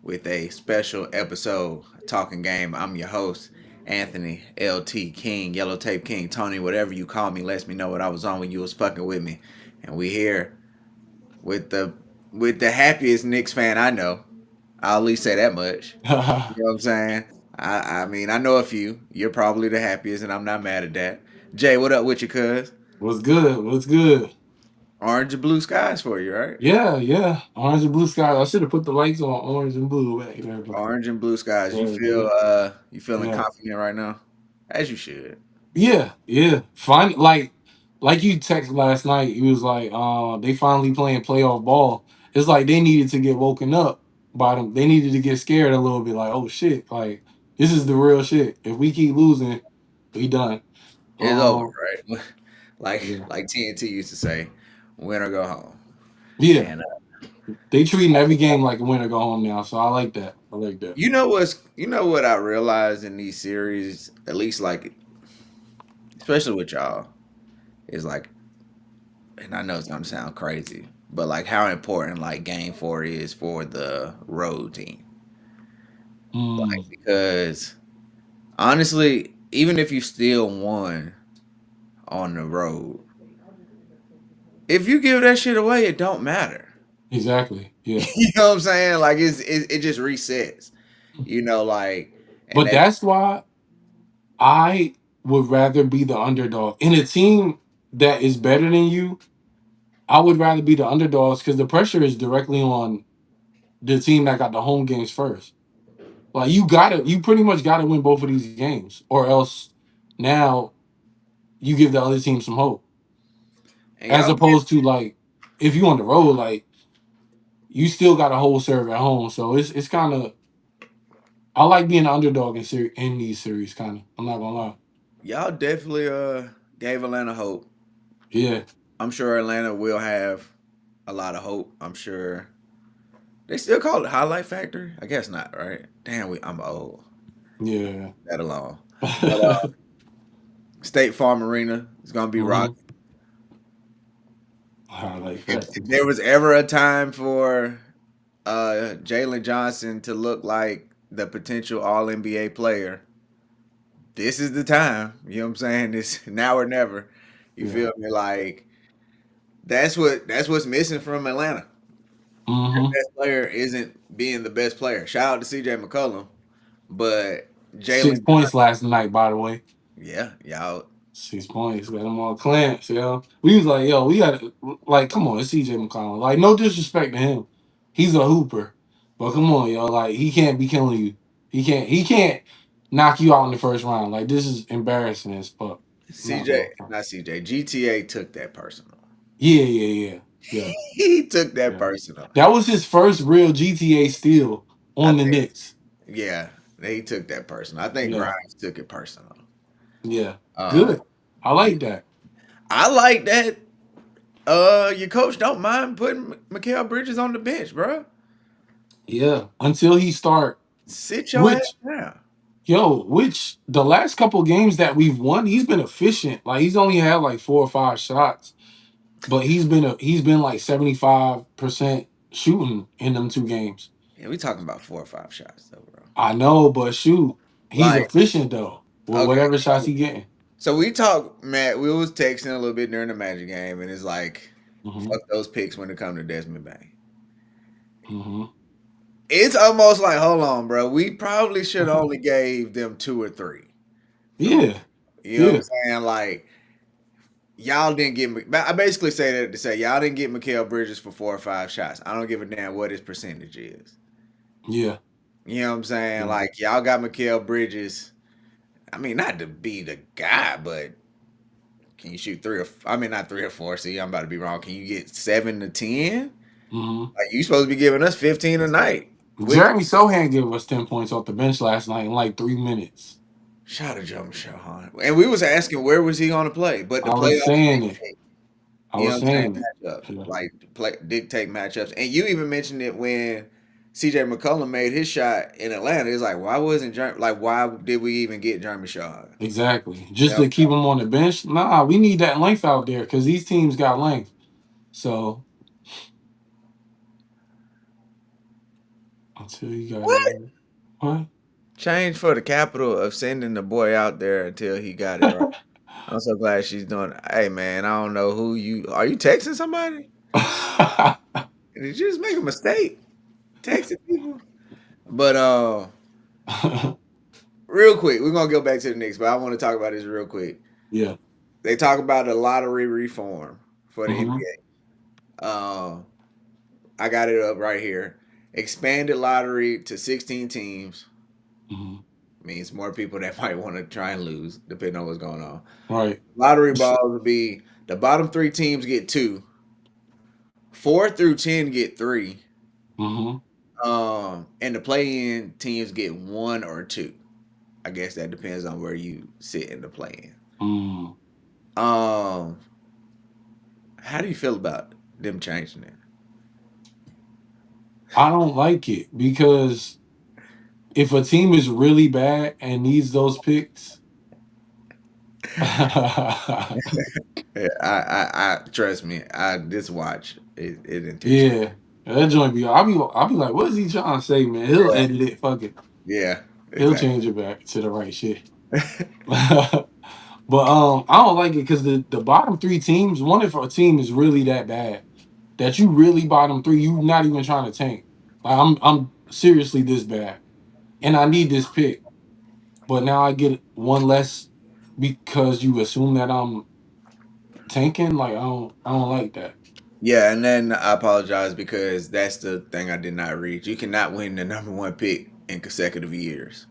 with a special episode Talking Game. I'm your host, Anthony LT King, Yellow Tape King, Tony, whatever you call me, lets me know what I was on when you was fucking with me. And we here with the happiest Knicks fan I know. I'll at least say that much. You know what I'm saying? I know a few. You're probably the happiest, and I'm not mad at that. Jay, what up with you, cuz? What's good? What's good? Orange and blue skies for you, right? Yeah, yeah. Orange and blue skies. I should have put the lights on orange and blue back there, but Orange and blue skies. You yeah, feel you feeling yeah, confident right now? As you should. yeah, yeah. Fine. Like you texted last night. He was like, they finally playing playoff ball. It's like they needed to get woken up by them. They needed to get scared a little bit. Like, oh shit, like this is the real shit. If we keep losing, we done. It's over, Um, right? like yeah, like TNT used to say, win or go home. yeah. And They treating every game like a winner go home now. So I like that. I like that. you know what I realized in these series, at least like especially with y'all, is like, and I know it's gonna sound crazy, but like how important like game four is for the road team. Mm, Like because honestly, even if you still won on the road, if you give that shit away, it don't matter. exactly. Yeah. You know what I'm saying? Like it just resets. You know, like and But that that's why I would rather be the underdog in a team that is better than you. I would rather be the underdogs because the pressure is directly on the team that got the home games first. Like you pretty much gotta win both of these games, or else now you give the other team some hope. and As y'all opposed to like if you on the road, like you still got a whole serve at home. So it's kind of I like being an underdog in these series. Kind of, I'm not gonna lie. y'all definitely gave Atlanta hope. Yeah, I'm sure Atlanta will have a lot of hope. I'm sure they still call it highlight factory. I guess not, right? Damn, I'm old. yeah. That alone. But State Farm Arena is gonna be hmm rocking. Highlight If factory. there was ever a time for Jalen Johnson to look like the potential All NBA player, this is the time. You know what I'm saying? It's now or never. You Yeah. feel me? Like that's what's missing from Atlanta. Their hmm best player isn't being the best player. Shout out to CJ McCollum, but Jalen 6 points Johnson, last night, by the way. yeah, y'all. 6 points. Got them all clamps, yo. We was like, yo, we got like, come on, it's CJ McCollum. Like, no disrespect to him. He's a hooper. But come on, yo. Like, he can't be killing you. He can't knock you out in the first round. Like, this is embarrassing as fuck. I'm not CJ, going to not CJ, GTA took that personal. Yeah, yeah, yeah. Yeah. He took that Yeah. personal. That was his first real GTA steal I on the think, Knicks. yeah, he took that personal. I think Yeah. Grimes took it personal. Yeah. Um, Good. I yeah. like that. I like that. Your coach don't mind putting Mikal Bridges on the bench, bro. Yeah. Until he start Sit your ass which down. which the last couple games that we've won, he's been efficient. Like he's only had like 4 or 5 shots, but he's been like 75% shooting in them 2 games. Yeah, we talking about 4 or 5 shots though, bro. I know, but shoot, he's Like, efficient though with okay, whatever shots he getting. so we talked, Matt. We was texting a little bit during the Magic game, and it's like, hmm fuck those picks when it come to Desmond Bain. hmm It's almost like, hold on, bro. We probably should only gave them two or three for real. Yeah, You know what I'm yeah, saying? Like, y'all didn't get. I basically say that to say y'all didn't get Mikal Bridges for 4 or 5 shots. I don't give a damn what his percentage is. yeah, You know what I'm saying? yeah. Like, y'all got Mikal Bridges. I mean, not to be the guy, but can you shoot three or? I mean, not three or four. See, I'm about to be wrong. Can you get 7 to 10? hmm Like, you supposed to be giving us 15 a night. With Jeremy Sohan gave us 10 points off the bench last night in like 3 minutes. Shout out to Joe Michelle, huh? And we was asking where was he going to play, but the I was playoffs saying it. dictate. I You know was what I'm saying? saying it. Matchups Yeah. like dictate matchups, and you even mentioned it when C.J. McCollum made his shot in Atlanta. It's like why wasn't like why did we even get Jeremy Shaw? Exactly. You Just know, to keep him on the bench. Nah, we need that length out there because these teams got length. So until you got What? it. What? Change for the capital of sending the boy out there until he got it right. I'm so glad she's doing it. Hey man, I don't know who you are. You texting somebody? Did you just make a mistake? Texting people? But real quick, we're gonna go back to the Knicks, but I want to talk about this real quick. Yeah. They talk about the lottery reform for the Hmm. NBA. I got it up right here. Expanded lottery to 16 teams Hmm. means more people that might want to try and lose, depending on what's going on. Right. Lottery balls would be the bottom three teams get two, 4 through 10 get three, Hmm. and the play-in teams get one or two. I guess that depends on where you sit in the play-in. Mm. Um, how do you feel about them changing it? I don't like it because if a team is really bad and needs those picks, Yeah, I trust me. I just watch it intentional. yeah, that joint be. I'll be like, what is he trying to say, man? He'll edit it. Fuck it. Yeah, He'll exactly. change it back to the right shit. But I don't like it because the bottom three teams. One, if a team is really that bad that you really bottom three, you not even trying to tank. Like I'm seriously this bad, and I need this pick, but now I get one less because you assume that I'm tanking. Like I don't like that. Yeah, and then I apologize because that's the thing I did not read. You cannot win the number one pick in consecutive years,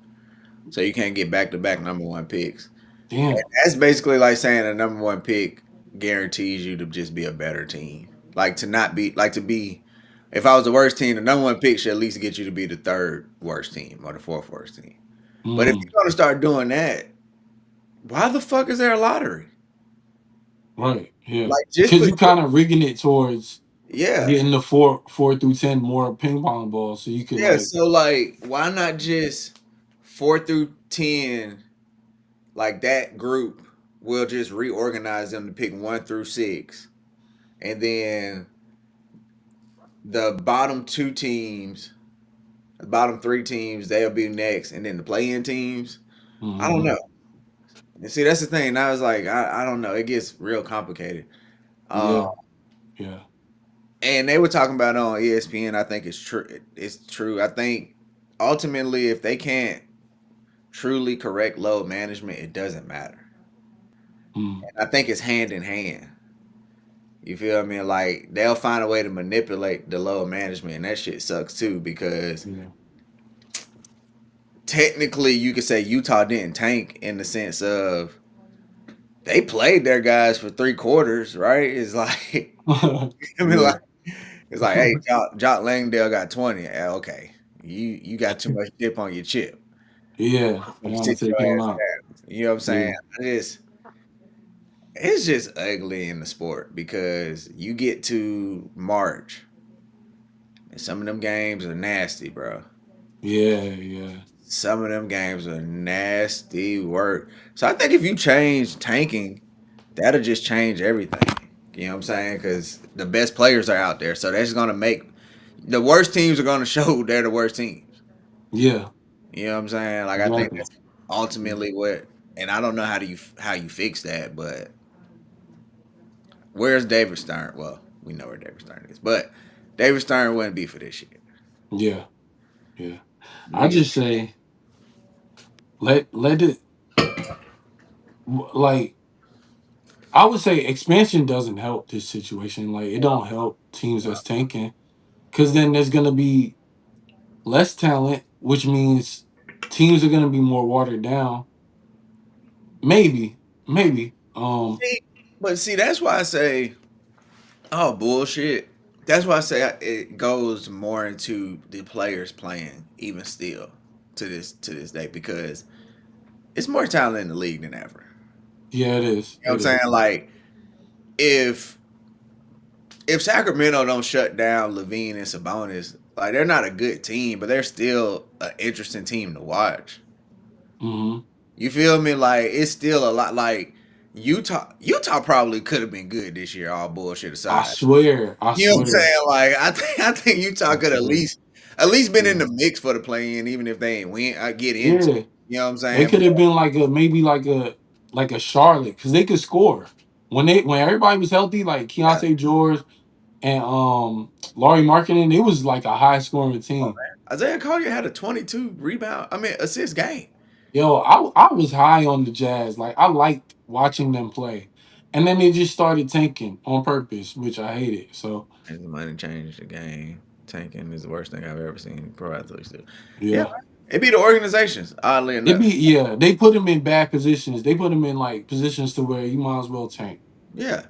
so you can't get back to back number one picks. And Damn. that's basically like saying a number one pick guarantees you to just be a better team. Like to not be like to be. If I was the worst team, the number one pick should at least get you to be the third worst team or the fourth worst team. But if Mm, you're gonna start doing that, why the fuck is there a lottery? right. Yeah. Like just Because put you kind of rigging it towards yeah. getting the four through 10 more ping pong balls, so you can Yeah, like. so like why not just 4 through 10 like that group will just reorganize them to pick 1 through 6 and then the bottom two teams, the bottom three teams, they'll be next and then the play in teams. I don't Mhm. know. And see that's the thing. Now it's like I don't know. It gets real complicated. Uh Yeah. Yeah. and they were talking about it on ESPN. I think it's true. It's true. I think ultimately if they can't truly correct load management, it doesn't matter. Mm, I think it's hand in hand. You feel me? Like they'll find a way to manipulate the load management, and that shit sucks too because yeah. technically you could say Utah didn't tank in the sense of they played their guys for 3 quarters, right? It's like I mean, Yeah. like it's like, hey, Jock Langdale got 20. Yeah, okay, you got too much dip on your chip. Yeah. You I gotta sit take your him ass out. down. You know what I'm saying? Yeah. I just it's just ugly in the sport because you get to March and some of them games are nasty, bro. Yeah. Yeah. Some of them games are nasty work. So I think if you change tanking, that'll just change everything. You know what I'm saying? Because the best players are out there, so that's gonna make the worst teams are gonna show they're the worst teams. Yeah. You know what I'm saying? Like I think Exactly. that's ultimately what. And I don't know how you fix that, but where's David Stern? Well, we know where David Stern is, but David Stern wouldn't be for this shit. Yeah. Yeah. I Niggas, just say let it like I would say expansion doesn't help this situation. Like it don't help teams that's tanking because then there's gonna be less talent, which means teams are gonna be more watered down. Maybe, maybe. see, but see, that's why I say, oh bullshit. That's why I say it goes more into the players playing, even still to this day, because it's more talent in the league than ever. Yeah, it is. You know It what I'm is. saying? Like if if Sacramento don't shut down Levine and Sabonis, like they're not a good team, but they're still an interesting team to watch. Hmm. You feel me? Like it's still a lot. Like Utah probably could have been good this year. All bullshit I aside, swear. I you know what I'm swear. saying? Like I think Utah I could at swear. least at least been in Yeah, the mix for the play in, even if they ain't win. I get into. yeah. You know what I'm They saying? could have been like a maybe like a Charlotte because they could score when everybody was healthy, like Yeah. Keontae George and Laurie Markkinen. It was like a high scoring team. Isaiah Collier had a 22 rebound. I mean, assist game. Yo, I was high on the Jazz. Like I liked watching them play, and then they just started tanking on purpose, which I hated. So And the money changed the game. Tanking is the worst thing I've ever seen pro athletes do. Yeah, yeah, man. It be the organizations, oddly it be enough. yeah. They put them in bad positions. They put them in like positions to where you might as well tank. Yeah.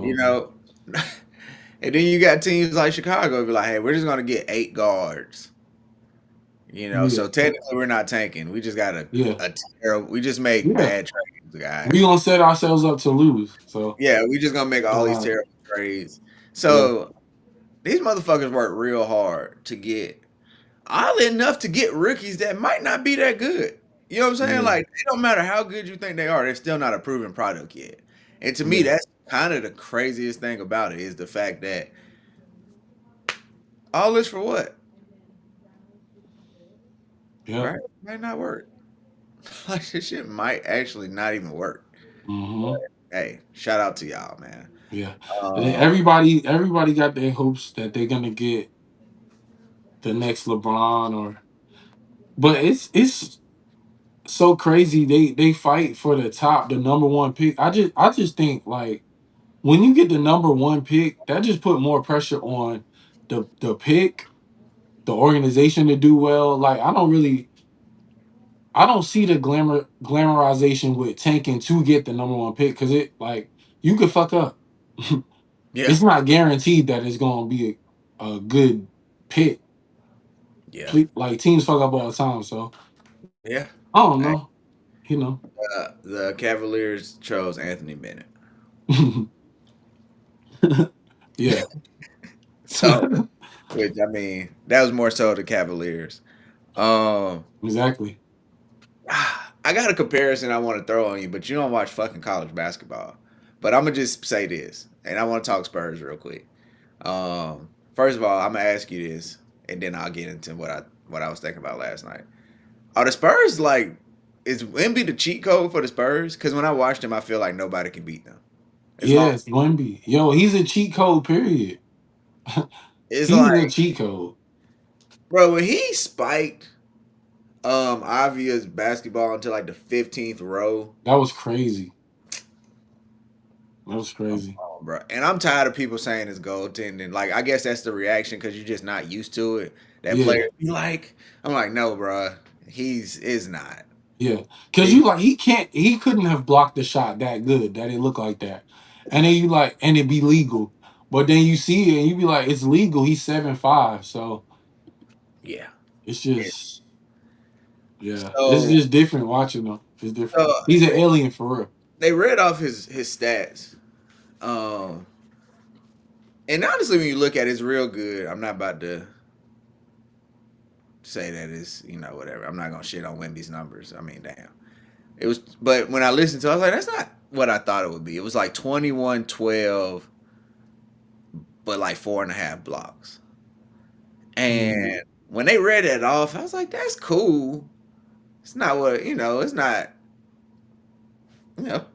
You So know, and then you got teams like Chicago be like, hey, we're just gonna get 8 guards. yeah, So technically we're not tanking. We just got yeah, a terrible. We just make yeah. bad trades, We guys. gonna set ourselves up to lose. So Yeah, we just gonna make don't all these matter. terrible trades. Yeah, So these motherfuckers work real hard to get, oddly enough, to get rookies that might not be that good. You know what I'm saying? yeah, Like, it don't matter how good you think they are, they're still not a proven product yet. And to me, yeah, that's kind of the craziest thing about it is the fact that all this for what? yep. Right? Might not work. Like, this shit might actually not even work. Mm-hmm. Hey, shout out to y'all, man. Yeah. And then Um, everybody got their hopes that they're gonna get the next LeBron or but it's so crazy. They fight for the top, the number one pick. I just think like when you get the number one pick, that just put more pressure on the pick, the organization to do well. Like I don't see the glamorization with tanking to get the number one pick because it like you could fuck up. yeah, It's not guaranteed that it's gonna be a good pick. yeah, Like teams fuck up all the time, so yeah. I don't Hey, know. You know. the Cavaliers chose Anthony Bennett. Yeah. So, which I mean, that was more so the Cavaliers. Um, Exactly. I got a comparison I want to throw on you, but you don't watch fucking college basketball. But I'm gonna just say this, and I want to talk Spurs real quick. First of all, I'm gonna ask you this, and then I'll get into what I was thinking about last night. Are the Spurs like? Is Wemby the cheat code for the Spurs? Because when I watched them, I feel like nobody can beat them. As long Yes, Wemby. Yo, he's a cheat code, period. it's He's like, a cheat code. bro, when he spiked Avia's basketball into like the 15th row. That was crazy. That was Come crazy. on, bro. And I'm tired of people saying it's goaltending. Like, I guess that's the reaction because you're just not used to it. That Yeah, player be like, I'm like, no, bro. He's is not. yeah. Cause He, you like he couldn't have blocked the shot that good that it looked like that. And then you like and it be legal. But then you see it and you be like, it's legal. He's 7'5". So yeah. it's Yeah. just yeah. It's So, just different watching him. It's different. so He's an alien for real. they read off his stats. Um, and honestly, when you look at it, it's real good. I'm not about to say that it's whatever. I'm not gonna shit on Wemby's numbers. I mean, damn. It was, but when I listened to it, I was like, that's not what I thought it would be. It was like 21-12, but like 4.5 blocks. Mm, And when they read it off, I was like, that's cool. It's not what, it's not, you know,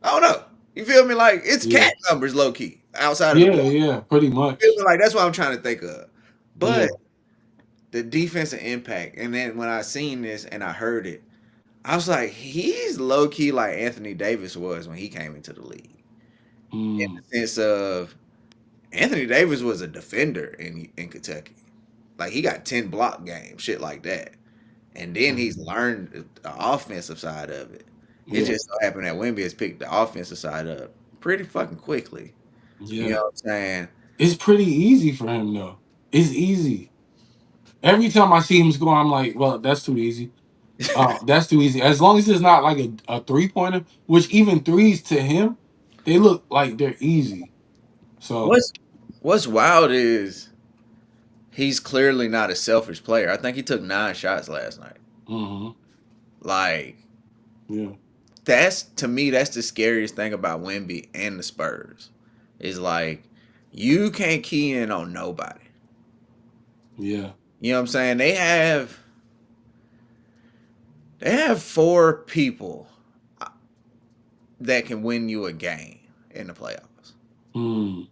I don't know. You feel me? Like, it's yeah. cat numbers low key outside of the Yeah, block. yeah, pretty You feel much. me? Like, that's what I'm trying to think of. Yeah. But the defensive impact, and then when I seen this and I heard it, I was like, he's low key like Anthony Davis was when he came into the league. In Mm, the sense of Anthony Davis was a defender in Kentucky. Like he got 10 block games, shit like that. And then he's mm, learned the offensive side of it. It yeah. just so happened that Wemby has picked the offensive side up pretty fucking quickly. You know Yeah. what I'm saying? It's pretty easy for him though. It's easy. Every time I see him score, I'm like, well, that's too easy. That's too easy. As long as it's not like a 3-pointer, which even threes to him, they look like they're easy. So What's What's wild is he's clearly not a selfish player. I think he took 9 shots last night. mhm, Like yeah, that's to me, that's the scariest thing about Wemby and the Spurs. Is like you can't key in on nobody. yeah. You know what I'm saying? They have four people that can win you a game in the playoffs. Mm.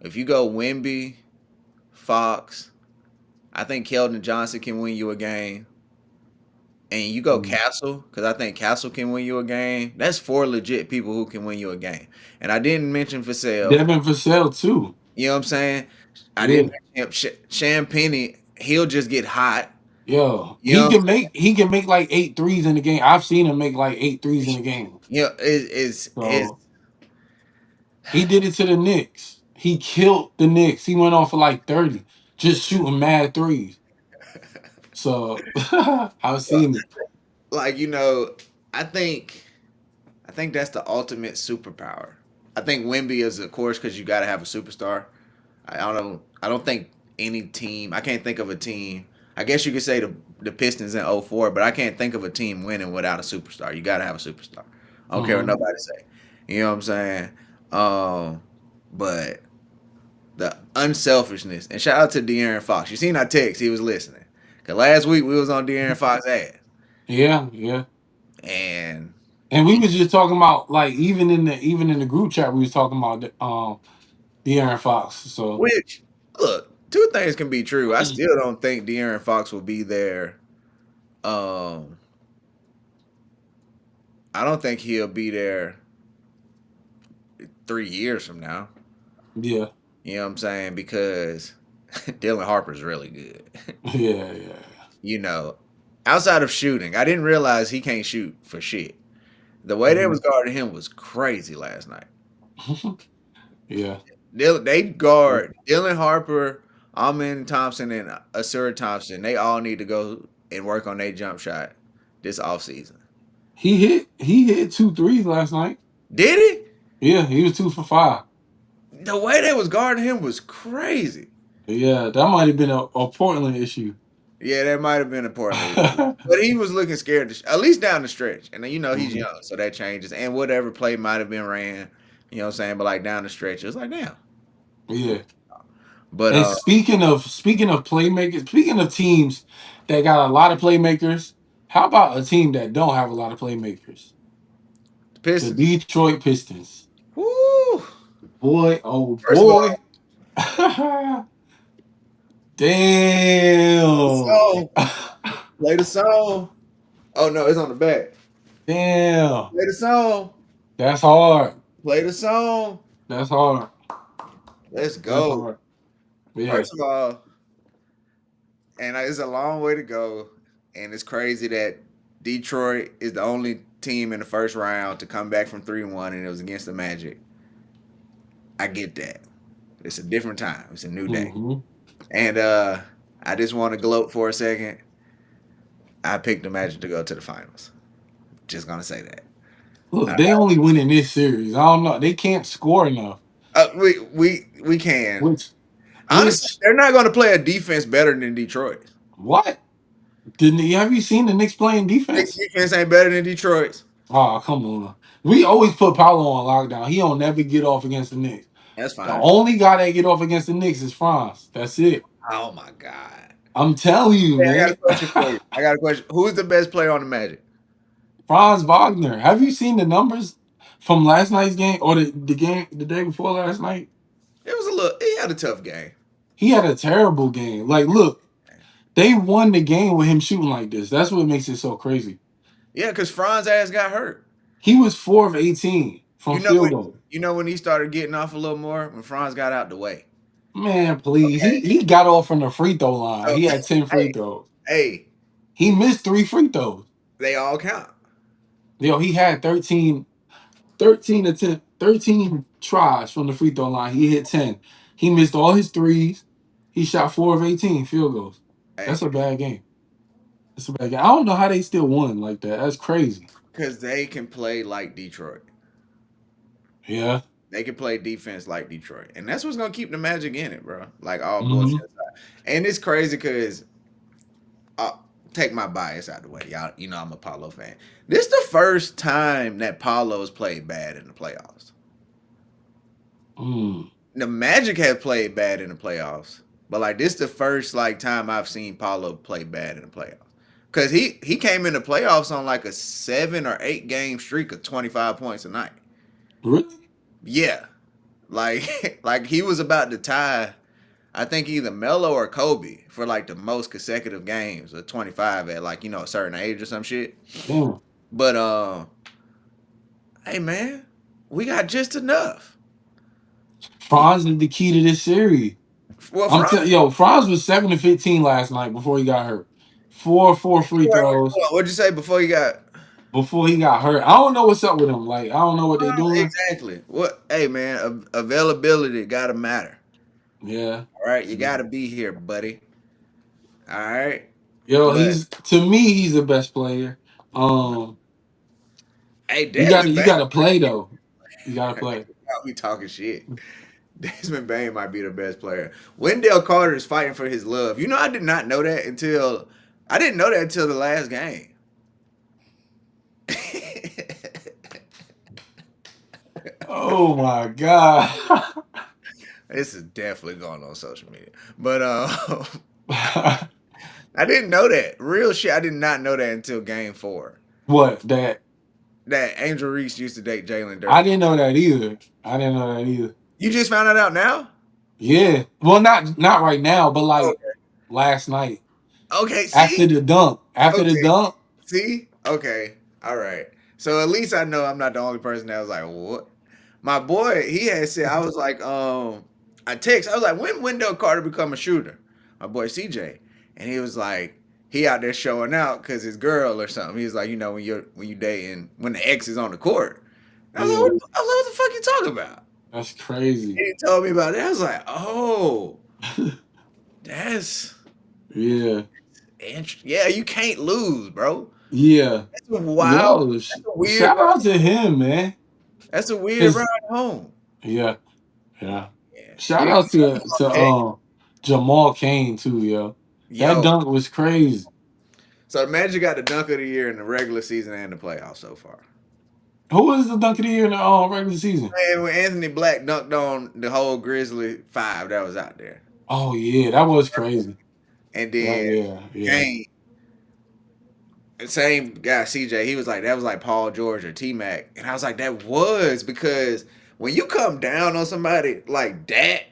If you go Wimby, Fox, I think Keldon Johnson can win you a game. And you go Mm. Castle, because I think Castle can win you a game. That's four legit people who can win you a game. And I didn't mention Vassell. Devin Vassell too. You know what I'm saying? I Yeah. didn't mention him. Sham Penny, he'll just get hot. Yo, You know what I'm he can make like 8 threes in the game. I've seen him make like 8 threes in the game. saying? You know, it's So he did it to the Knicks. He killed the Knicks. He went off for like 30, just shooting mad threes. So I've seen it. like, I think that's the ultimate superpower. I think Wimby is, of course, because you got to have a superstar. I don't think any team. I can't think of a team. I guess you could say the Pistons in '04, but I can't think of a team winning without a superstar. You got to have a superstar. I don't care what Mhm. nobody say. You know what I'm saying? But the unselfishness, and shout out to De'Aaron Fox. You seen our text? He was listening. Cause last week we was on De'Aaron Fox ass, Yeah, yeah. and And we was just talking about like even in the group chat we was talking about the Aaron Fox. So which look, two things can be true. I still don't think De'Aaron Fox will be there. Um, I don't think he'll be there 3 years from now. yeah, You know what I'm saying? Because Dylan Harper's really good. yeah, yeah, you know, outside of shooting, I didn't realize he can't shoot for shit. The way they Mhm. was guarding him was crazy last night. yeah. They guard Dylan Harper, Amin Thompson, and Asura Thompson. They all need to go and work on their jump shot this offseason. He hit 2 threes last night. Did he? Yeah, he was 2 for 5. The way they was guarding him was crazy. Yeah, that might have been a Portland issue. Yeah, that might have been a Portland issue. But he was looking scared, at least down the stretch. And he's Mhm. young, so that changes. And whatever play might have been ran, you know what I'm saying? But like down the stretch, it was like, damn. Yeah. But And speaking of playmakers, speaking of teams that got a lot of playmakers, how about a team that don't have a lot of playmakers? the The Pistons, Detroit Pistons. woo! Boy, oh First of all, boy. the Damn. song. Play the song. Oh no, it's on the back. Damn. Play the song. That's hard. Play the song. That's hard. Let's That's go. hard. Yeah. First of all, and it's a long way to go, and it's crazy that Detroit is the only team in the first round to come back from 3-1, and it was against the Magic. I get that. It's a different time. It's a new day, Hmm. and I just want to gloat for a second. I picked the Magic to go to the finals. Just gonna say that. Look, they only win in this series. I don't know. They can't score enough. We can. Which Honestly, which they're not going to play a defense better than Detroit. what? Didn't have you seen the Knicks playing Knicks defense? defense ain't better than Detroit's. Oh, come on. We always put Paolo on lockdown. He don't never get off against the Knicks. That's The fine. only guy that get off against the Knicks is Franz. That's it. Oh my god. I'm telling you, Hey, I got a man. question for you. I got a question. Who's the best player on the Magic? Franz Wagner. Have you seen the numbers from last night's game or the game the day before last night? It was a little. He had a tough game. He had a terrible game. Like, look, they won the game with him shooting like this. That's what makes it so crazy. Yeah, because Franz ass got hurt. He was 4 of 18 from You know field when goal. he started getting off a little more when Franz got out the way. Man, please. Okay. He got off from the free throw line. So He had 10 free hey, throws. hey, He missed 3 free throws. they all count. Yo, he had 13 tries from the free throw line. He hit 10. He missed all his threes. He shot 4 of 18 field goals. That's Hey, a bad game. That's a bad game. I don't know how they still won like that. That's crazy. because they can play like Detroit. Yeah. They can play defense like Detroit, and that's what's gonna keep the Magic in it, bro. Like all bullshit Hmm. aside. And it's crazy because I'll take my bias out of the way. Y'all, I'm a Paulo fan. This the first time that Paulo's played bad in the playoffs. Mm. The Magic have played bad in the playoffs. But like this the first like time I've seen Paulo play bad in the playoffs. Cause he came in the playoffs on like a 7 or 8 game streak of 25 points a night. Really? Yeah. Like like he was about to tie I think either Melo or Kobe for like the most consecutive games of 25 at like, a certain age or some shit. Damn. But hey man, we got just enough. Franz is the key to this series. Well, Franz, Franz was 7 to 15 last night before he got hurt. Four free throws what'd you say before you got before he got hurt. I don't know what's up with him. Like, I don't know what they doing. exactly? What? Hey man, availability gotta matter. Yeah. All right, you gotta be here, buddy. All right, Yo, but he's to me, he's the best player. Um, hey, you gotta play though. You gotta play. we talking shit. Desmond Bain might be the best player. Wendell Carter is fighting for his love. I did not know that until I didn't know that until the last game. Oh my god. This is definitely going on social media, but I didn't know that. Real shit. I did not know that until game 4. What that That Angel Reese used to date Jalen I Durden. didn't know that either. I didn't know that either. You just found that out now? Yeah. Well, not right now, but like Okay. last night Okay. after See. the dunk. After the Okay. dunk. See. Okay. All right. So at least I know I'm not the only person that was like, what? My boy, he had said, I was like, I was like, when Wendell Carter become a shooter? My boy CJ, and he was like, he out there showing out because his girl or something. He was like, when you dating when the ex is on the court. I was like, Yeah, what the fuck you talking about? that's crazy. He told me about it. I was like, oh, that's Yeah. interesting. Yeah, you can't lose, bro. Yeah. That's a wild. Yo, That's a weird. shout out to him, man. That's a weird ride Cause home. yeah, yeah. Yeah. Shout You out to okay? Jamal Kane too, yo. That Yo. dunk was crazy. So the Magic got the dunk of the year in the regular season and the playoffs so far. Who was the dunk of the year in the regular season? And when Anthony Black dunked on the whole Grizzly 5 that was out there, Oh yeah, that was crazy. and That then yeah. Kane, the same guy CJ, he was like that was like Paul George or T Mac, and I was like that was because when you come down on somebody like that,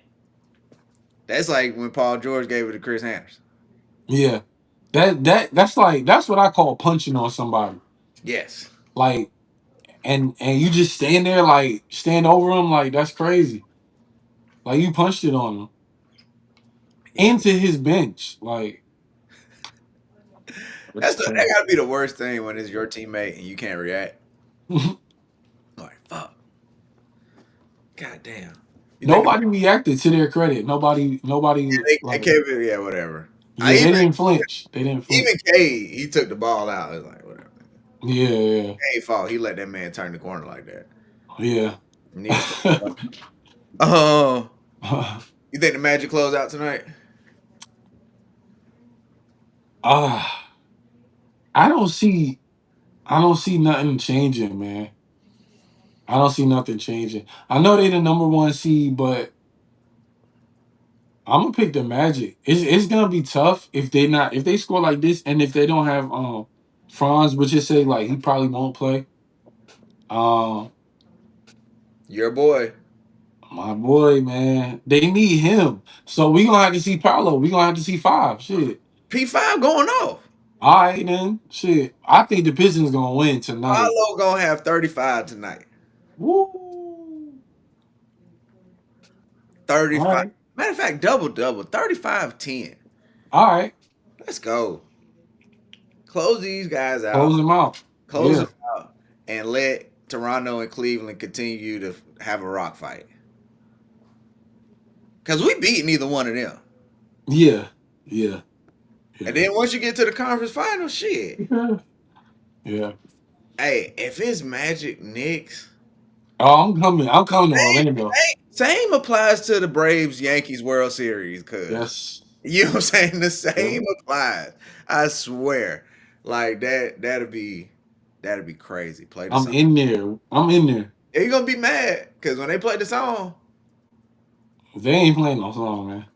that's like when Paul George gave it to Chris Anderson. Yeah. That's like that's what I call punching on somebody. Yes. Like and you just stand there like stand over him like that's crazy. Like you punched it on him Yeah. into his bench. Like that's That crazy. gotta be the worst thing when it's your teammate and you can't react. I'm like fuck. God damn. You think Nobody reacted to their credit. Nobody they like kept it? Yeah, whatever. I yeah, they didn't flinch. They didn't flinch. even K he took the ball out. I was like whatever. Yeah, yeah, K fault. He let that man turn the corner like that. yeah. He need to stop. Oh, you think the Magic close out tonight? Ah, I don't see I don't see nothing changing, man. I don't see nothing changing. I know they the number one seed, but I'm gonna pick the Magic. It's gonna be tough if they score like this and if they don't have Franz, which is say like he probably won't play. Um Your boy my boy, man, they need him. So we gonna have to see Paolo. We gonna have to see five. Shit. P5 going off. All right then. Shit. I think the Pistons gonna win tonight. Paolo gonna have 35 tonight. Woo. All 35. right. Matter of fact, double double. 35-10. All right. Let's go. Close these guys Close out. them out. Close Yeah. them out. And let Toronto and Cleveland continue to have a rock fight. Because we beat neither one of them. Yeah. Yeah. And Yeah. then once you get to the conference final, shit. Yeah. Yeah. Hey, if it's Magic Knicks, Oh, I'm coming. I'm coming to Orlando. same applies to the Braves Yankees World Series, cuz Yes. you know what I'm saying? The Yeah. same applies. I swear. Like that'd be crazy. Play the I'm song. in there. I'm in there. Yeah, you're gonna be mad because when they play the song, They ain't playing no song, man.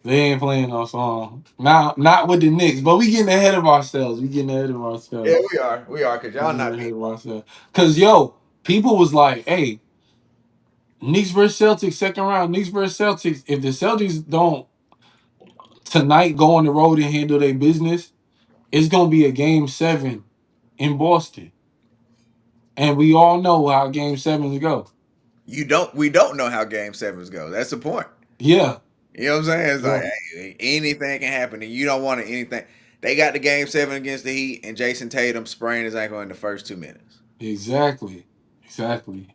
They ain't playing no song. Not with the Knicks, but we getting ahead of ourselves. We getting ahead of Yeah, ourselves. we are. We are, because We y'all getting not ahead beating. of ourselves. Cause yo, people was like, hey, Knicks versus Celtics, second round, Knicks versus Celtics. If the Celtics don't tonight go on the road and handle their business, it's gonna be a game 7 in Boston. And we all know how game sevens go. We don't know how game sevens go. That's the point. Yeah. You know what I'm saying? It's like, Yeah. hey, anything can happen, and you don't want anything. They got the game 7 against the Heat, and Jason Tatum sprained his ankle in the first 2 minutes. Exactly. Exactly.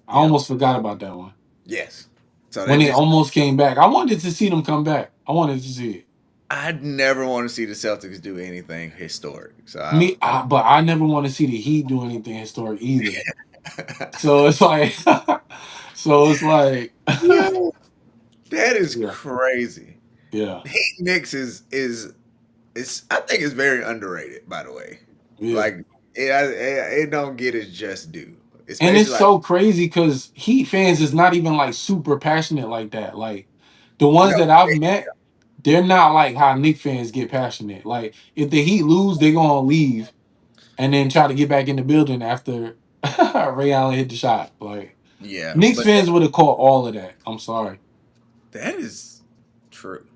I You know? almost forgot about that one. Yes. So When that they just, almost came back. I wanted to see them come back. I wanted to see it. I'd never want to see the Celtics do anything historic. So But I never want to see the Heat do anything historic either. So it's like, so it's like, yo, that is yeah, crazy. yeah, Heat Knicks is I think it's very underrated. By the way, yeah. like it don't get its just due, And especially it's like so crazy because Heat fans is not even like super passionate like that. Like the ones no, that I've met, they're not like how Knicks fans get passionate. Like if the Heat lose, they're gonna leave and then try to get back in the building after Ray Allen hit the shot. Like yeah, Knicks but fans would have caught all of that. I'm sorry. that is true.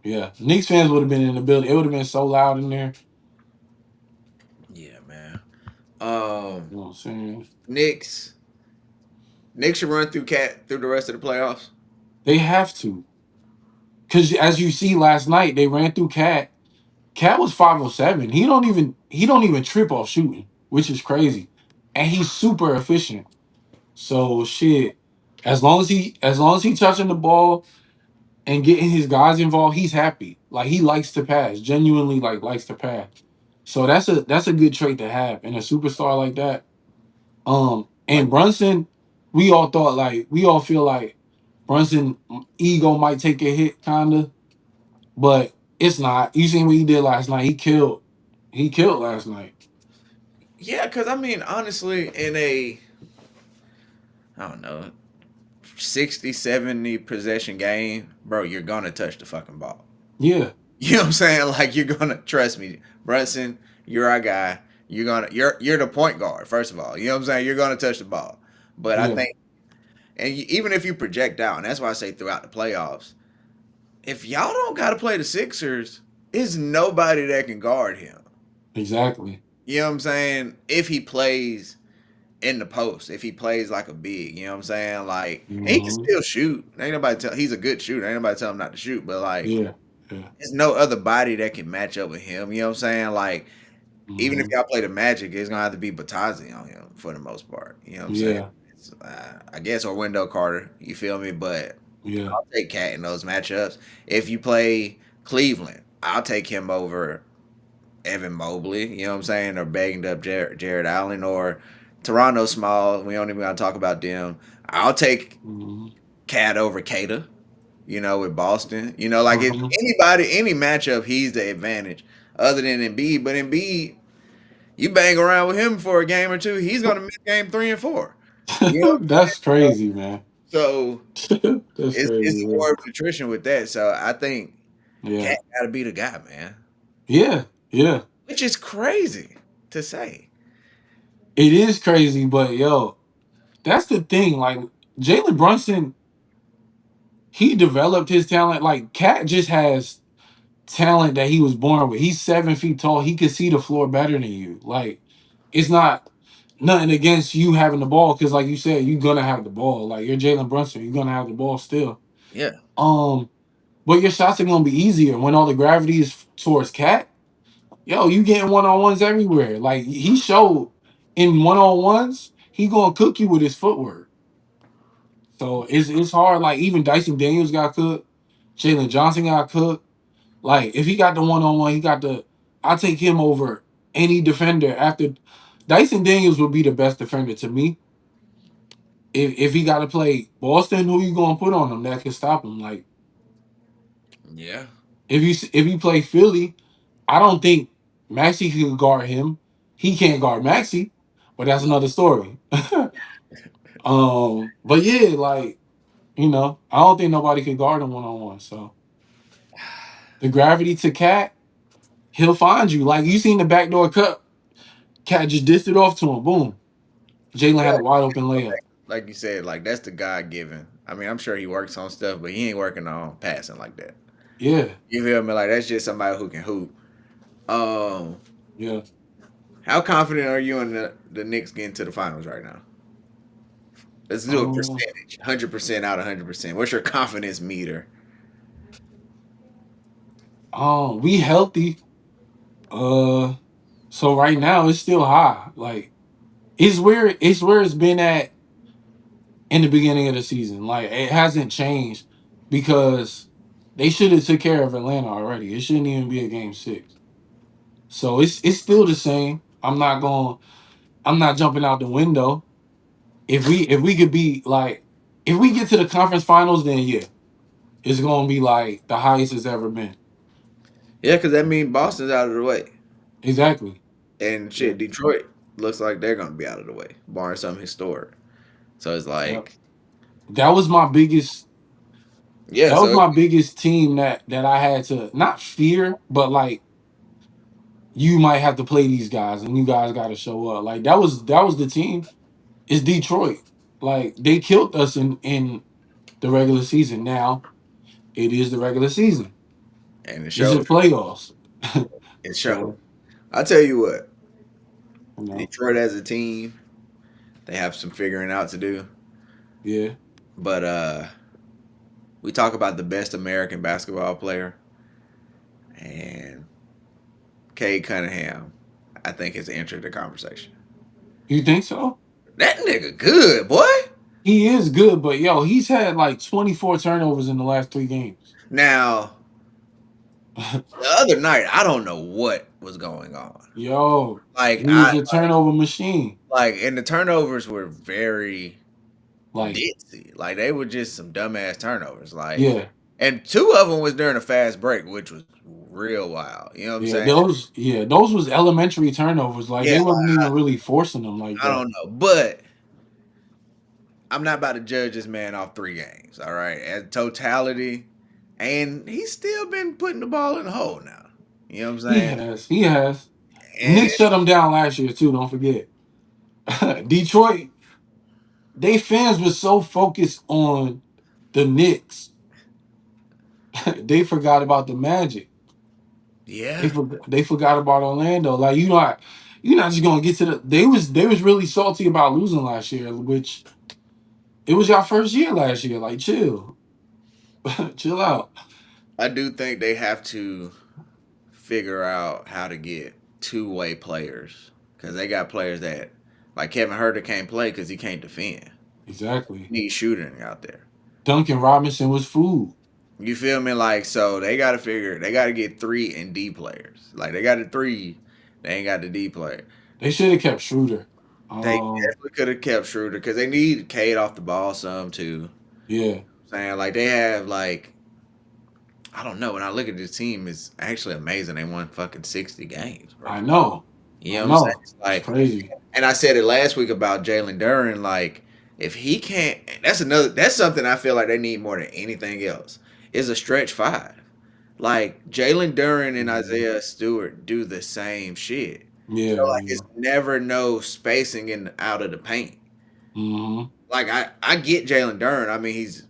Yeah, Knicks fans would have been in the building. It would have been so loud in there. Yeah, man. Um, You know what I'm saying? Knicks. Knicks should run through Cat through the rest of the playoffs. They have to, because as you see last night, they ran through Cat. Cat was 507. He don't even trip off shooting, which is crazy, and he's super efficient. So shit, as long as he touching the ball and getting his guys involved, he's happy. Like he likes to pass, genuinely like likes to pass. So that's a good trait to have in a superstar like that. And Like, Brunson, we all feel like Brunson ego might take a hit, kinda, but it's not. You seen what he did last night? He killed last night. yeah, because I mean, honestly, in a I don't know 60, 70 possession game, bro, you're gonna touch the fucking ball. Yeah, You know what I'm saying? Like you're gonna trust me, Brunson. You're our guy. You're the point guard. First of all, you know what I'm saying. You're gonna touch the ball. But I yeah, think, even if you project out, and that's why I say throughout the playoffs, if y'all don't got to play the Sixers, it's nobody that can guard him. exactly. You know what I'm saying? If he plays in the post, if he plays like a big, you know what I'm saying? Like, and he can Hmm. still shoot. Ain't nobody tell he's a good shooter. Ain't nobody tell him not to shoot. But like, Yeah, yeah. there's no other body that can match up with him. You know what I'm saying? Like, even if Hmm. y'all play the Magic, it's gonna have to be Batazi on him for the most part. You know what I'm saying? Yeah, I guess, or Wendell Carter. You feel me? But yeah. I'll take Cat in those matchups. If you play Cleveland, I'll take him over Evan Mobley. You know what I'm saying? Or banged up Jared Allen, or Toronto small. We don't even gotta talk about them. I'll take Hmm. Cat over Kata. You know, with Boston. You know, like if Uh-huh. any matchup, he's the advantage. Other than Embiid, but Embiid, you bang around with him for a game or two, he's gonna miss game 3 and 4. You know what I'm That's saying? crazy, man. So That's it's crazy, more man. of an attrition with that. So I think Yeah, Cat gotta be the guy, man. yeah, yeah. Which is crazy to say. It is crazy, but yo, that's the thing. Like Jalen Brunson, he developed his talent. Like Cat just has talent that he was born with. He's 7 feet tall. He can see the floor better than you. Like it's not nothing against you having the ball because, like you said, you're gonna have the ball. Like you're Jalen Brunson, you're gonna have the ball still. Yeah. Um, but your shots are gonna be easier when all the gravity is towards Cat. Yo, you getting one on ones everywhere. Like he showed in one on ones, he gonna cook you with his footwork. So it's hard. Like even Dyson Daniels got cooked. Jalen Johnson got cooked. Like if he got the one on one, he got the. I take him over any defender after. Dyson Daniels would be the best defender to me. If he got to play Boston, who you gonna put on him that can stop him? Like Yeah. if you play Philly, I don't think Maxi can guard him. He can't guard Maxi, but that's another story. But yeah, like I don't think nobody can guard him one on one. So The gravity to Cat, he'll find you. Like you seen the backdoor cut, Cat just dished it off to him. Boom. Jalen had a wide open layup. Like you said, like that's the God given. I mean, I'm sure he works on stuff, but he ain't working on passing like that. Yeah, You feel me? Like that's just somebody who can hoop. Um, yeah. how confident are you in the Knicks getting to the finals right now? Let's do a Um, percentage. 100% out of 100%. What's your confidence meter? we healthy. Uh, so right now it's still high. Like it's where it's been at in the beginning of the season. Like it hasn't changed because they should have took care of Atlanta already. It shouldn't even be a game 6. So it's still the same. I'm not jumping out the window. If we could be like if we get to the conference finals, then yeah, it's gonna be like the highest it's ever been. Yeah, because that means Boston's out of the way. Exactly. And Yeah. shit, Detroit looks like they're going to be out of the way, barring something historic. So it's Yep. like, That was my biggest yeah, that was so my biggest team that I had to not fear, but like you might have to play these guys and you guys got to show up. Like that was the team. It's Detroit. Like they killed us in the regular season. Now it is the regular season. and it Is showed. it playoffs? It showed. So I'll tell you what, you know, Detroit as a team, they have some figuring out to do. yeah. But we talk about the best American basketball player, and Cade Cunningham, I think, has entered the conversation. You think so? That nigga good, boy. He is good, but yo, he's had like 24 turnovers in the last 3 games. Now, the other night, I don't know what was going on. Yo, Like he is a turnover machine. and the turnovers were very Like, ditzy. Like they were just some dumbass turnovers. Like, yeah, and two of them was during a fast break, which was real wild. You know what I'm saying? those was elementary turnovers. Like Yeah, they wasn't even really forcing them like I that. don't know, but I'm not about to judge this man off 3 games. All right, as totality, and he's still been putting the ball in the hole now. You know what I'm He saying? has, he has. And Knicks shut him down last year too. Don't forget. Detroit, they fans were so focused on the Knicks, they forgot about the Magic. yeah, They forgot about Orlando. Like you're not just gonna get to the. They was really salty about losing last year, which it was your first year last year. Like chill, chill out. I do think they have to figure out how to get two-way players because they got players that like Kevin Herter can't play because he can't defend. Exactly. Need shooting out there. Duncan Robinson was food. You feel me? Like so, they got to get 3 and D players. Like they got the three, they ain't got the D player. They should have kept Schroeder. They Um, definitely could have kept Schroeder because they need Cade off the ball some too. yeah, Saying like they have like I don't know. When I look at this team, it's actually amazing. They won fucking 60 games, bro. I know, You I know what I'm saying? know. It's It's like, crazy. and I said it last week about Jalen Duren. Like, if he can't, that's something I feel like they need more than anything else. Is a stretch five. Like Jalen Duren and Mhm. Isaiah Stewart do the same shit. So Yeah, like, yeah. it's never no spacing in out of the paint. Hmm. Like I get Jalen Duren. I mean he's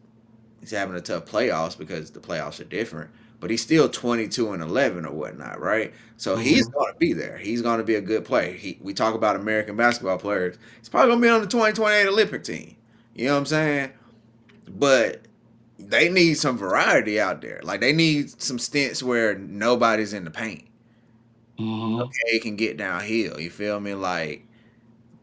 having a tough playoffs because the playoffs are different. But he's still 22-11 or whatnot, right? So he's Hmm. going to be there. He's going to be a good player. We talk about American basketball players. He's probably going to be on the 2028 Olympic team. You know what I'm saying? But they need some variety out there. Like they need some stints where nobody's in the paint. Hmm. Okay, can get downhill. You feel me? Like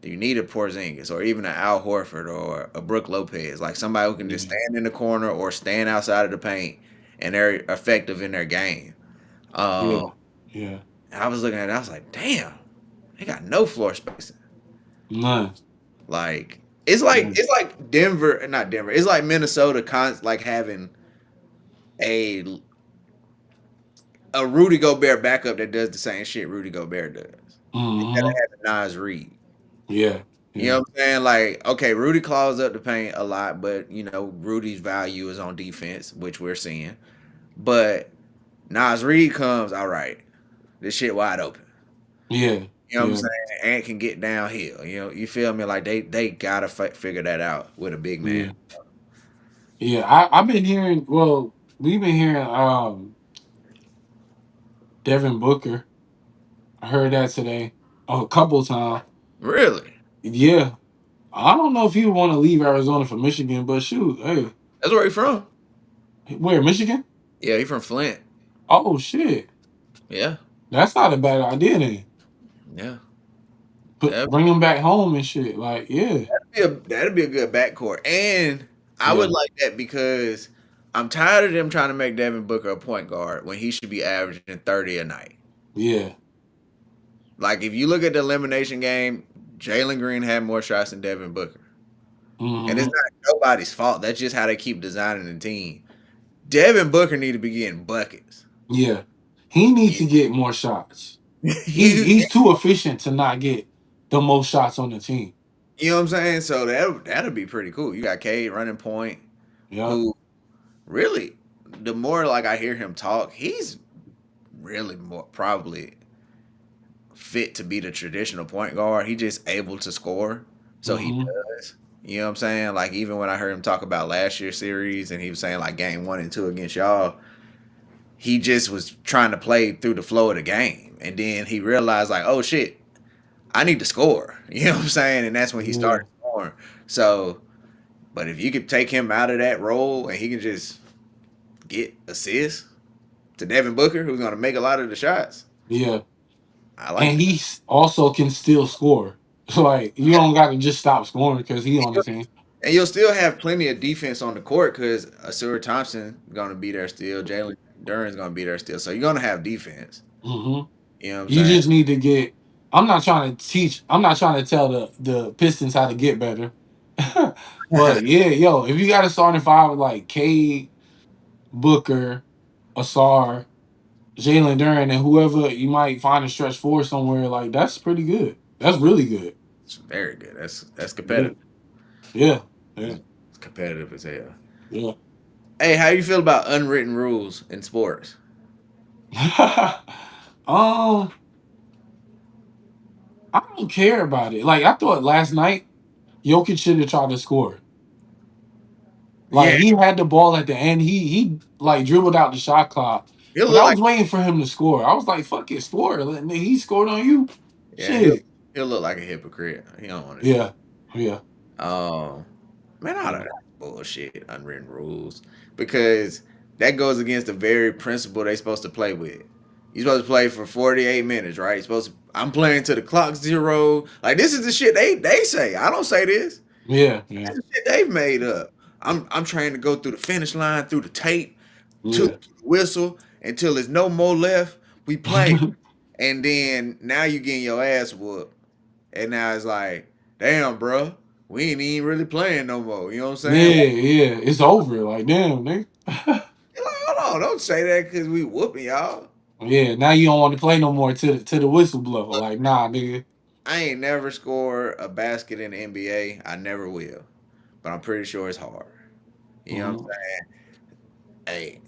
you need a Porzingis or even an Al Horford or a Brook Lopez, like somebody who can just Yeah, stand in the corner or stand outside of the paint and they're effective in their game. Um, yeah, yeah. I was looking at it, I was like, damn, they got no floor spacing. None. Like None. it's like Denver, not Denver. It's like Minnesota, like having a a Rudy Gobert backup that does the same shit Rudy Gobert does instead of Hmm. having Nas Reed. Yeah, You know yeah. what I'm saying? Like, okay, Rudy claws up the paint a lot, but you know, Rudy's value is on defense, which we're seeing. But Nas Reed comes, all right, this shit wide open. Yeah, You know what I'm yeah, saying? Ant can get downhill. You know, you feel me? Like they gotta figure that out with a big man. yeah, yeah. I've been hearing. Well, we've been hearing Devin Booker. I heard that today a couple times. Really? Yeah, I don't know if he would want to leave Arizona for Michigan, but shoot, hey, That's where he from. where Michigan? Yeah, he from Flint. Oh shit, Yeah, that's not a bad idea. Then yeah. put That'd bring him back home and shit. Like, yeah, that'd be a good backcourt, and I would yeah, like that because I'm tired of them trying to make Devin Booker a point guard when he should be averaging 30 a night. yeah. Like if you look at the elimination game, Jalen Green had more shots than Devin Booker, and it's Hmm. not nobody's fault. That's just how they keep designing the team. Devin Booker need to be getting buckets. Yeah, he needs You, to get more shots. you He's too efficient to not get the most shots on the team. you know what I'm saying? So that'll be pretty cool. You got Cade running point, Yeah. who really, the more like I hear him talk, he's really more probably fit to be the traditional point guard. He just able to score, so he Hmm. does. You know what I'm saying? Like even when I heard him talk about last year's series, and he was saying like game 1 and 2 against y'all, he just was trying to play through the flow of the game, and then he realized like, oh shit, I need to score. You know what I'm saying? And that's when he Yeah. started scoring. So, but if you could take him out of that role and he can just get assists to Devin Booker, who's going to make a lot of the shots, Yeah. I like And that. also can still score. Like you don't got to just stop scoring because he on the team. And you'll still have plenty of defense on the court because Asura Thompson going to be there still. Jalen Duran's going to be there still. So you're going to have defense. Hmm. You know what I'm You saying? just need to get. I'm not trying to teach. I'm not trying to tell the Pistons how to get better. But yeah, yo, if you got a starting five with like Cade, Booker, Asar, Jalen Duran, and whoever you might find a stretch four somewhere, like that's pretty good. That's really good. It's very good. That's Yeah, competitive. yeah, yeah, It's competitive as hell. yeah. Hey, how you feel about unwritten rules in sports? um, I don't care about it. Like I thought last night, Jokic should have tried to score. Like Yeah, he had the ball at the end. He like dribbled out the shot clock, he'll but look I like was waiting for him to score. I was like, "Fuck it, score!" He scored on you. yeah he'll Shit. he'll look like a hypocrite. He don't want to do Yeah, yeah, that. Man, all of yeah, that bullshit, unwritten rules, because that goes against the very principle they supposed to play with. You're supposed to play for 48 minutes, right? You're supposed to. I'm playing to the clock zero. Like this is the shit they say. I don't say this. yeah, yeah, This is shit they've made up. I'm trying to go through the finish line, through the tape, to yeah. the whistle until there's no more left. We play, and then now you getting your ass whooped, and now it's like, damn, bro, we ain't even really playing no more. You know what I'm Yeah, saying? yeah. It's over. Like, damn, nigga. You're like, hold on, don't say that because we whooping y'all. Yeah, now you don't want to play no more to the whistleblower. Look, Like, nah, nigga. I ain't never scored a basket in the NBA. I never will, but I'm pretty sure it's hard. You know what Mhm. I'm saying? Hey,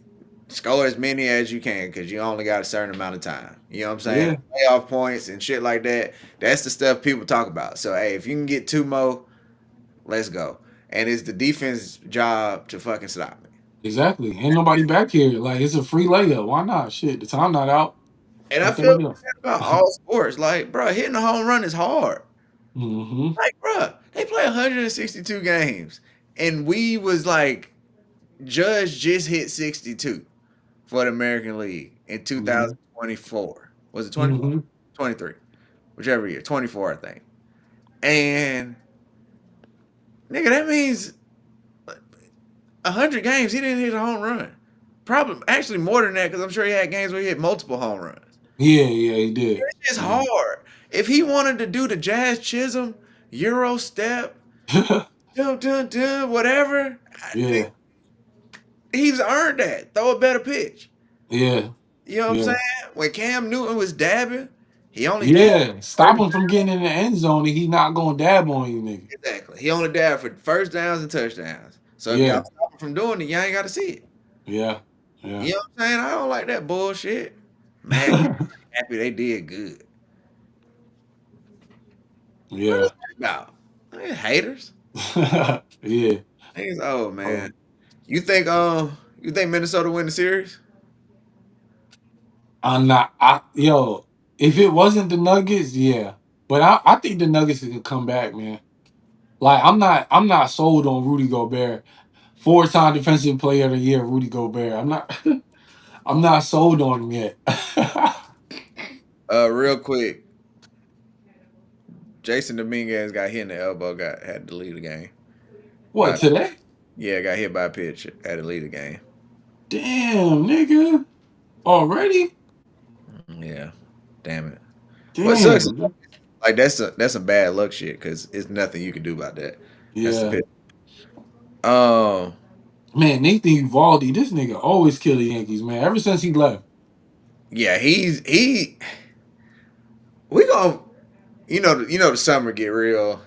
score as many as you can because you only got a certain amount of time. You know what I'm saying? Yeah, Playoff points and shit like that. That's the stuff people talk about. So hey, if you can get two more, let's go. And it's the defense's job to fucking stop me. exactly. Ain't nobody back here. Like, it's a free layup. Why not? Shit, the time not out. And I Let feel them go. that about all sports. Like, bro, hitting a home run is hard. Hmm. Like, bro, they play 162 games, and we was like, Judge just hit 62 for the American League in Hmm. 2024. Was it 24? Hmm. 23, whichever year, 24, I think. And nigga, that means 100 games he didn't hit a home run. Probably actually more than that because I'm sure he had games where he hit multiple home runs. Yeah, yeah, he did. It's just Yeah. hard. If he wanted to do the Jazz Chisholm Euro step, dun dun dun, whatever, Yeah, he's earned that. Throw a better pitch. yeah, You know what I'm yeah. saying? When Cam Newton was dabbing, he only dabbed Yeah. Stop 30. him from getting in the end zone and he not gonna dab on you, nigga. Exactly. He only dabbed for first downs and touchdowns. So if y'all Yeah, stop him from doing it, y'all ain't got to see it. yeah, Yeah. You know what I'm saying? I don't like that bullshit. Man, happy they did good. What is Yeah. that about? I ain't haters. Yeah. Niggas, oh man. Um, You think Minnesota win the series? I'm not. Yo, if it wasn't the Nuggets, yeah. But I think the Nuggets could come back, man. Like I'm not sold on Rudy Gobert. 4-time defensive player of the year, Rudy Gobert. I'm not I'm not sold on him yet. Real quick, Jason Dominguez got hit in the elbow, got had to leave the game. What By today? Yeah, got hit by a pitch, had to leave the game. Damn, nigga. Already? Yeah, damn it. What sucks is Damn. like that's some bad luck shit because it's nothing you can do about that. That's the Yeah. pitch. Um, Man, Nathan Uvalde, this nigga always kill the Yankees, man. Ever since he left. yeah, he. We gonna the summer get real.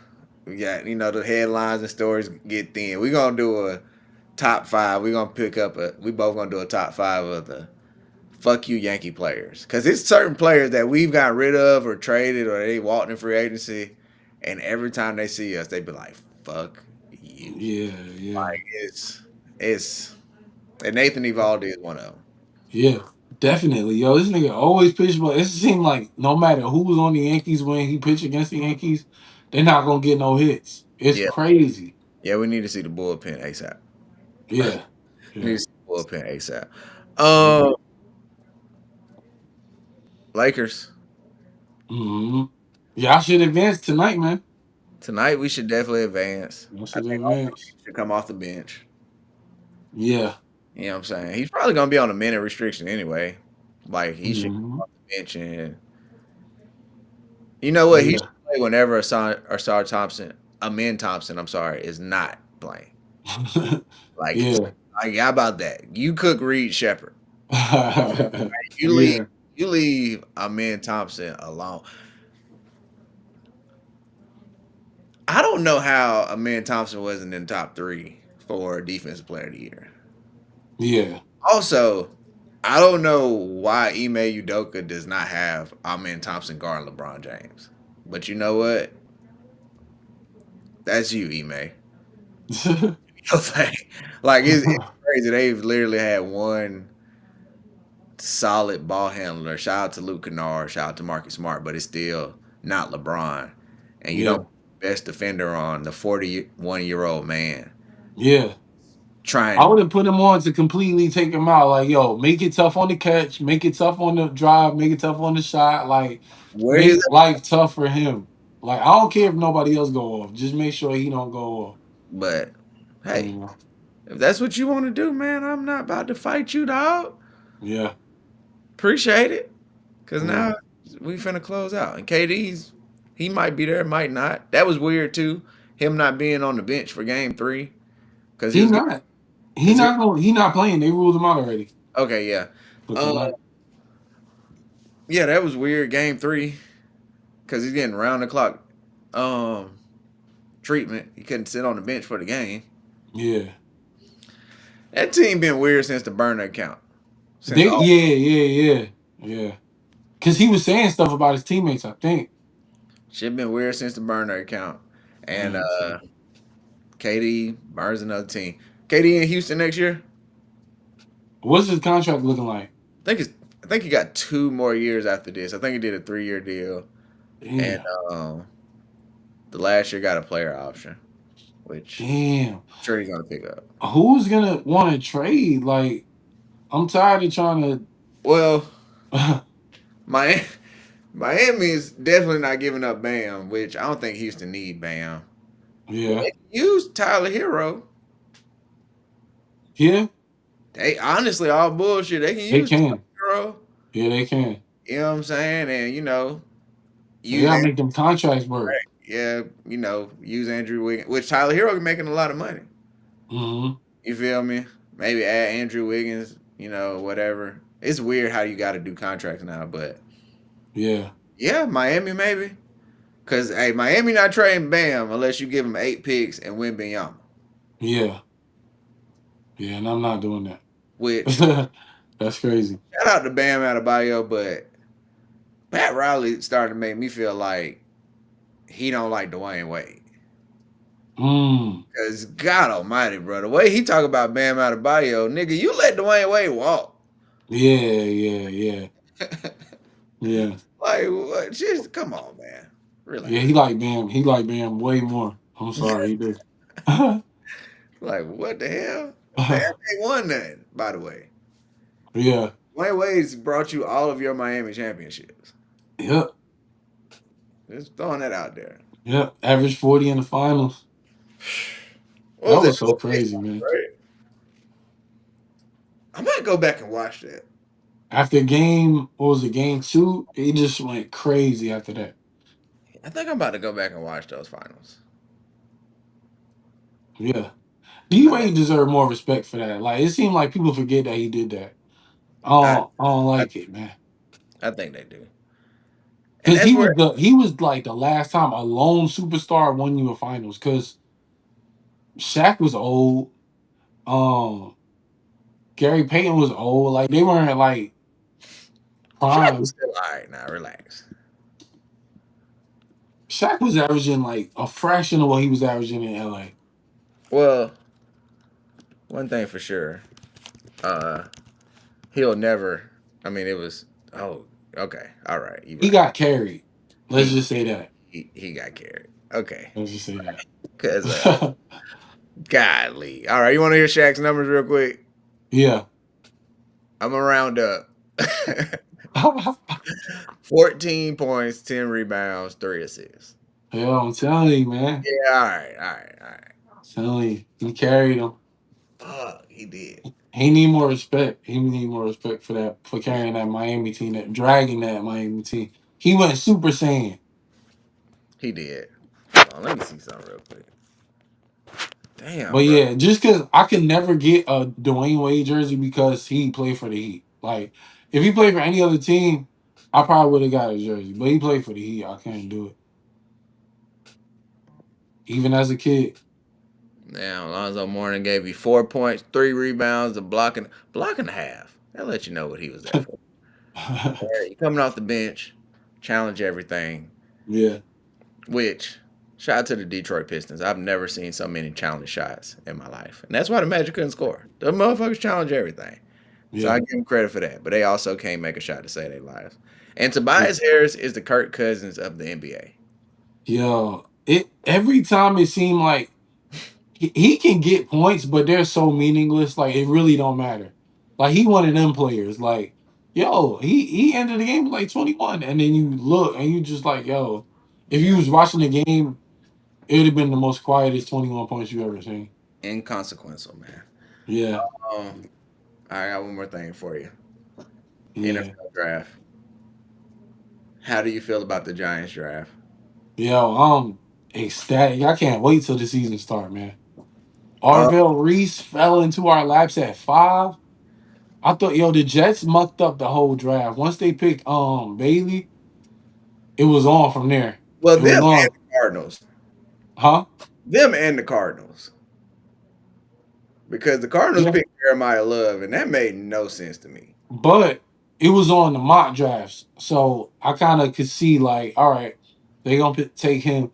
We got the headlines and stories get thin. We gonna do a top five. We gonna pick up a. We both gonna do a top five of the fuck you Yankee players because it's certain players that we've got rid of or traded or they walked in free agency, and every time they see us, they be like, "Fuck you." Yeah, yeah. Like it's and Nathan Evaldi is one of them. Yeah. Definitely. Yo, this nigga always pitch, but it seemed like no matter who was on the Yankees when he pitched against the Yankees, they're not gonna get no hits. It's Yeah, crazy. yeah. We need to see the bullpen ASAP. Yeah. We need Yeah. to see the bullpen ASAP. Yeah. Um, Lakers Hmm. Yeah, I should advance tonight, man. tonight. We should definitely advance. I I should think Austin advance. Reeves should come off the bench. Yeah. You know what I'm saying? He's probably gonna be on a minute restriction anyway. Like he should Hmm. come off the bench and you know what? He Yeah. should play whenever Asar Thompson, Amin Thompson, I'm sorry, is not playing. Like, Yeah. how about that? You cook Reed Shepard. You leave Yeah. you leave Amin Thompson alone. I don't know how Amin Thompson wasn't in the top three for defensive player of the year. Yeah. Also, I don't know why Ime Udoka does not have Amin Thompson guard LeBron James. But you know what? That's you, Ime. Your thing. Like it's crazy. They've literally had one solid ball handler. Shout out to Luke Kennard. Shout out to Marcus Smart, but it's still not LeBron. And you don't Yeah. put the best defender on the 41-year-old man Yeah. I trying. would have put him on to completely take him out. Like, yo, make it tough on the catch, make it tough on the drive, make it tough on the shot. Like, Where his make life tough for him. Like, I don't care if nobody else go off. Just make sure he don't go off. but You hey, know? if that's what you want to do, man, I'm not about to fight you, dog. Yeah. Appreciate it. Cause Yeah. now we finna close out. And he might be there, might not. That was weird too. Him not being on the bench for game three. Cause he He was getting not. He cause he not going. He not playing. They ruled him out already okay, yeah. for Uh tonight. yeah, that was weird, game three. Cause he's getting round the clock um treatment. He couldn't sit on the bench for the game. Yeah. That team been weird since the burner account. Since They. all Yeah. Yeah. Yeah. Yeah. Because he was saying stuff about his teammates. I think. shit been weird since the burner account. And Man, KD burns another team. KD in Houston next year? what's his contract looking like? I think he got 2 more years after this. I think he did a 3-year deal, and Damn. the last year got a player option, which Damn. I'm sure he's gonna pick up. Who's gonna want to trade? Like, I'm tired of trying Well, to. Miami, Miami is definitely not giving up Bam, which I don't think Houston need Bam. But Yeah. they can use Tyler Hero. Yeah. They honestly all bullshit. They can They use Tyler can. Hero. Yeah, they can. You know what I'm saying? And They use gotta make them contracts work. yeah, use Andrew Wiggins, which Tyler Hero is making a lot of money. Hmm. You feel me? Maybe add Andrew Wiggins, whatever. It's weird how you got to do contracts now, but Yeah. yeah, Miami maybe. Cause hey, Miami not trading Bam unless you give him 8 picks and win Binyama, Yeah. Yeah. And I'm not doing which that. That's crazy. Shout out to Bam Adebayo, but Pat Riley starting to make me feel like he don't like Dwayne Wade. Mm. Cause God Almighty, bro, the way he talk about Bam Adebayo, nigga, you let Dwayne Wade walk. Yeah, yeah, yeah, yeah, Like what? Just come on, man, yeah. relax. He like Bam. He like Bam way more. I'm sorry, he did. Like what the hell? Bam ain't won nothing, by the way. Yeah, Dwayne Wade's brought you all of your Miami championships. yep, Just throwing that out there. yep. Average 40 in the finals. What That was that? was so crazy, man. Right? I might go back and watch that. After game, what was it, game two? It just went crazy after that. I think I'm about to go back and watch those finals. Yeah. D I think Wade deserved more respect for that. Like it seemed like people forget that he did that. I I don't I, like it, man. I think they do, and Cause that's where he was like the last time a lone superstar won you a finals. Cause Shaq was old. Um, Gary Payton was old. Like they weren't like Shaq was prime. still all right. Now relax. Shaq was averaging like a fraction of what he was averaging in LA. Well, one thing for sure, uh, he'll never. I mean, it was. Oh, okay, all right, you He right. got carried. Let's He just say that. he got carried. Okay, Let's just say cause that. godly. All right, you want to hear Shaq's numbers real quick? Yeah. I'm gonna round up. 14 points, 10 rebounds, 3 assists. Yeah, I'm telling you, man. Yeah, all right, all right, all right. Telling you, he carried him. Fuck, he did. He need more respect. He need more respect for that, for Yeah, carrying that Miami team, that dragging that Miami team. He went Super Saiyan. he did. Hold on, let me see something real quick. But Damn, bro. yeah, just because I can never get a Dwayne Wade jersey because he played for the Heat. Like, if he played for any other team, I probably would have got a jersey. But he played for the Heat. I can't do it. Even as a kid. Now, Alonzo Mourning gave you 4 points, 3 rebounds, a block and a half. That let you know what he was there for. Yeah, you coming off the bench, challenge everything. Yeah, Which, shout out to the Detroit Pistons. I've never seen so many challenge shots in my life, and that's why the Magic couldn't score. The motherfuckers challenge everything. So I yeah. give them credit for that. But they also can't make a shot to save their lives. And Tobias Harris is the Kirk Cousins of the NBA. Yo, it every time it seemed like he can get points, but they're so meaningless. Like it really don't matter. Like he one of them players. Like yo, he ended the game with like 21, and then you look and you just like yo, if you Yeah. was watching the game, it would have been the most quietest 21 points you ever seen. Inconsequential, man. Yeah, I got one more thing for you. yeah, NFL draft. How do you feel about the Giants draft? yo, ecstatic. I can't wait till the season start, man. Uh, Arvell Reese fell into our laps at 5. I thought, yo, the Jets mucked up the whole draft. Once they picked Bailey, it was on from there. well, It was them and on, the Cardinals. huh? Them and the Cardinals. Because the Cardinals Yeah, picked Jeremiah Love, and that made no sense to me. but it was on the mock drafts, so I kind of could see like, all right, they gonna take him.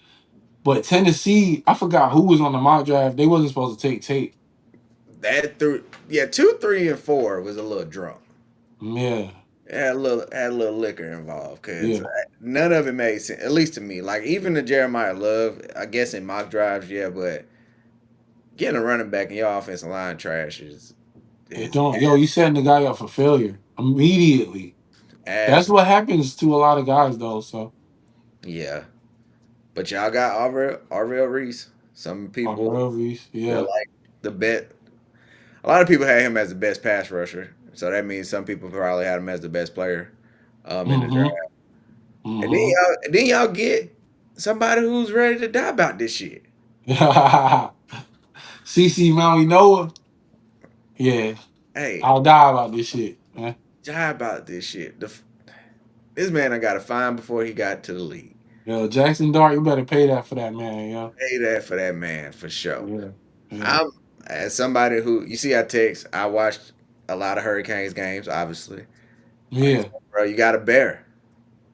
But Tennessee, I forgot who was on the mock draft. They wasn't supposed to take Tate. That through yeah, 2, 3, and 4 was a little drunk. Yeah, It had a little liquor involved because yeah. none of it made sense. At least to me, like even the Jeremiah Love, I guess in mock drives, yeah, but getting a running back in your offensive line trash It is don't. Yo, you setting the guy up for failure immediately. ass. That's what happens to a lot of guys, though. So, Yeah, but y'all got Arvell Reese. Some people Arvell Reese, feel yeah. like the bet. A lot of people had him as the best pass rusher, so that means some people probably had him as the best player in the Mm-hmm. draft. Mm-hmm. And then y'all get somebody who's ready to die about this shit. CC Maui Noah, yeah. Hey, I'll die about this shit, man. die about this shit. This man I got a fine before he got to the league. Yo, Jackson Dart, you better pay that for that man, yo. Pay that for that man for sure. Yeah, yeah. I'm as somebody who you see I text, I watched. a lot of Hurricanes games, obviously. Like, Yeah, bro, you got a bear.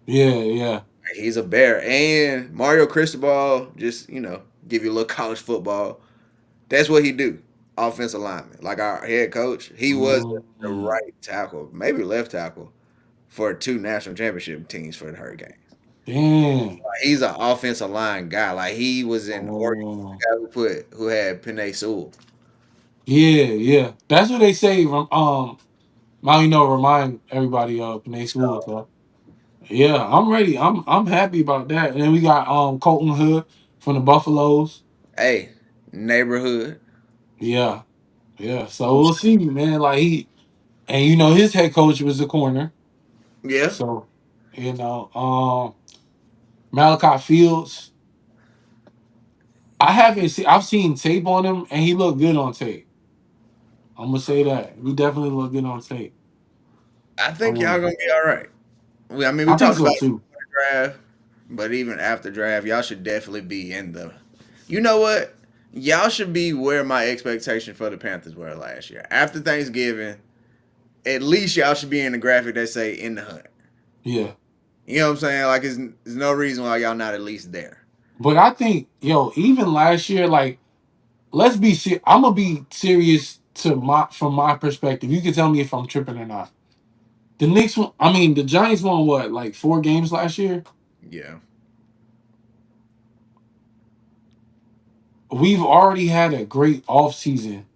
yeah, yeah. He's a bear. And Mario Cristobal, just, give you a little college football. That's what he do. Offensive lineman. Like our head coach, he was the Mm, right tackle, maybe left tackle for two national championship teams for the Hurricanes. damn. Like, he's an offensive line guy. Like he was in Oregon, Oh, the guy who had Penei Sewell. yeah, yeah. That's what they say. Now you know. Remind everybody of Panay Sewell. So, So yeah, I'm ready. I'm happy about that. And then we got Colton Hood from the Buffaloes. hey, neighborhood. Yeah, yeah. So we'll see, man. Like and his head coach was the corner. Yeah, So Malachi Fields. I've seen tape on him, and he looked good on tape. I'm gonna say that he definitely looked good on tape. I think y'all Um, gonna be all right. We I think talked so about it too. before the draft, but even after draft, y'all should definitely be in the. You know what? Y'all should be where my expectation for the Panthers were last year. After Thanksgiving, at least y'all should be in the graphic that say in the hunt. Yeah, You know what I'm saying? Like, there's no reason why y'all not at least there. but I think even last year, like let's be I'm gonna be serious from my perspective. You can tell me if I'm tripping or not. The Knicks, I mean, the Giants won what, like 4 games last year. Yeah. We've already had a great off season.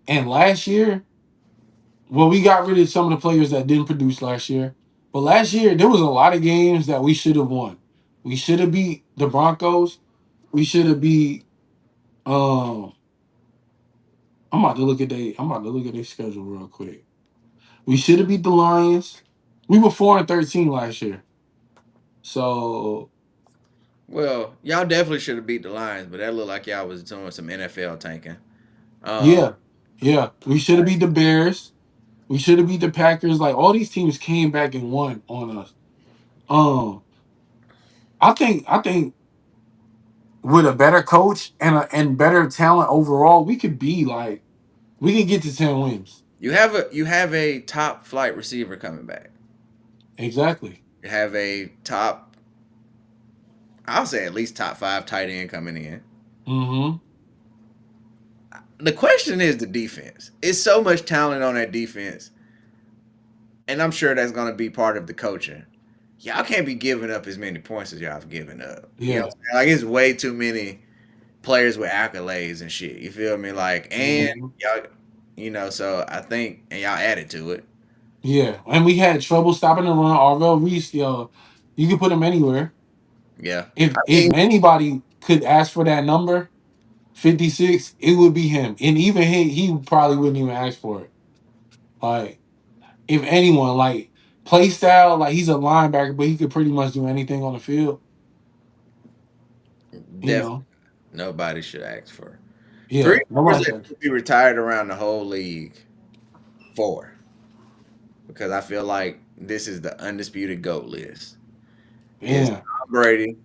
And last year, well, we got rid of some of the players that didn't produce last year. But last year, there was a lot of games that we should have won. We should have beat the Broncos. We should have beat. Um, I'm about to look at their schedule real quick. We should have beat the Lions. We were 4-13 last year. So Well, y'all definitely should have beat the Lions, but that looked like y'all was doing some NFL tanking. Um, yeah, yeah. We should have beat the Bears. We should have beat the Packers. Like all these teams came back and won on us. Um, I think with a better coach and better talent overall, we could be like we could get to 10 wins. you have a top flight receiver coming back. Exactly. You have a top, I'll say at least top five tight end coming in. Mm-hmm. The question is the defense. It's so much talent on that defense, and I'm sure that's going to be part of the coaching. Y'all can't be giving up as many points as y'all have given up. You know what Yeah. I'm saying? Like, it's way too many players with accolades and shit. You feel me? Like, and Mm-hmm. y'all, so I think, and y'all added to it. Yeah. And we had trouble stopping the run. Arvell Reese, you could put him anywhere. Yeah. I If mean, anybody could ask for that number, 56, it would be him. And even he probably wouldn't even ask for it. Like, if anyone, like, play style, like, he's a linebacker, but he could pretty much do anything on the field, you definitely know? nobody should ask for. Three Yeah, numbers nobody that said. should be retired around the whole league. Four. Because I feel like this is the undisputed GOAT list. Is Yeah, Tom Brady,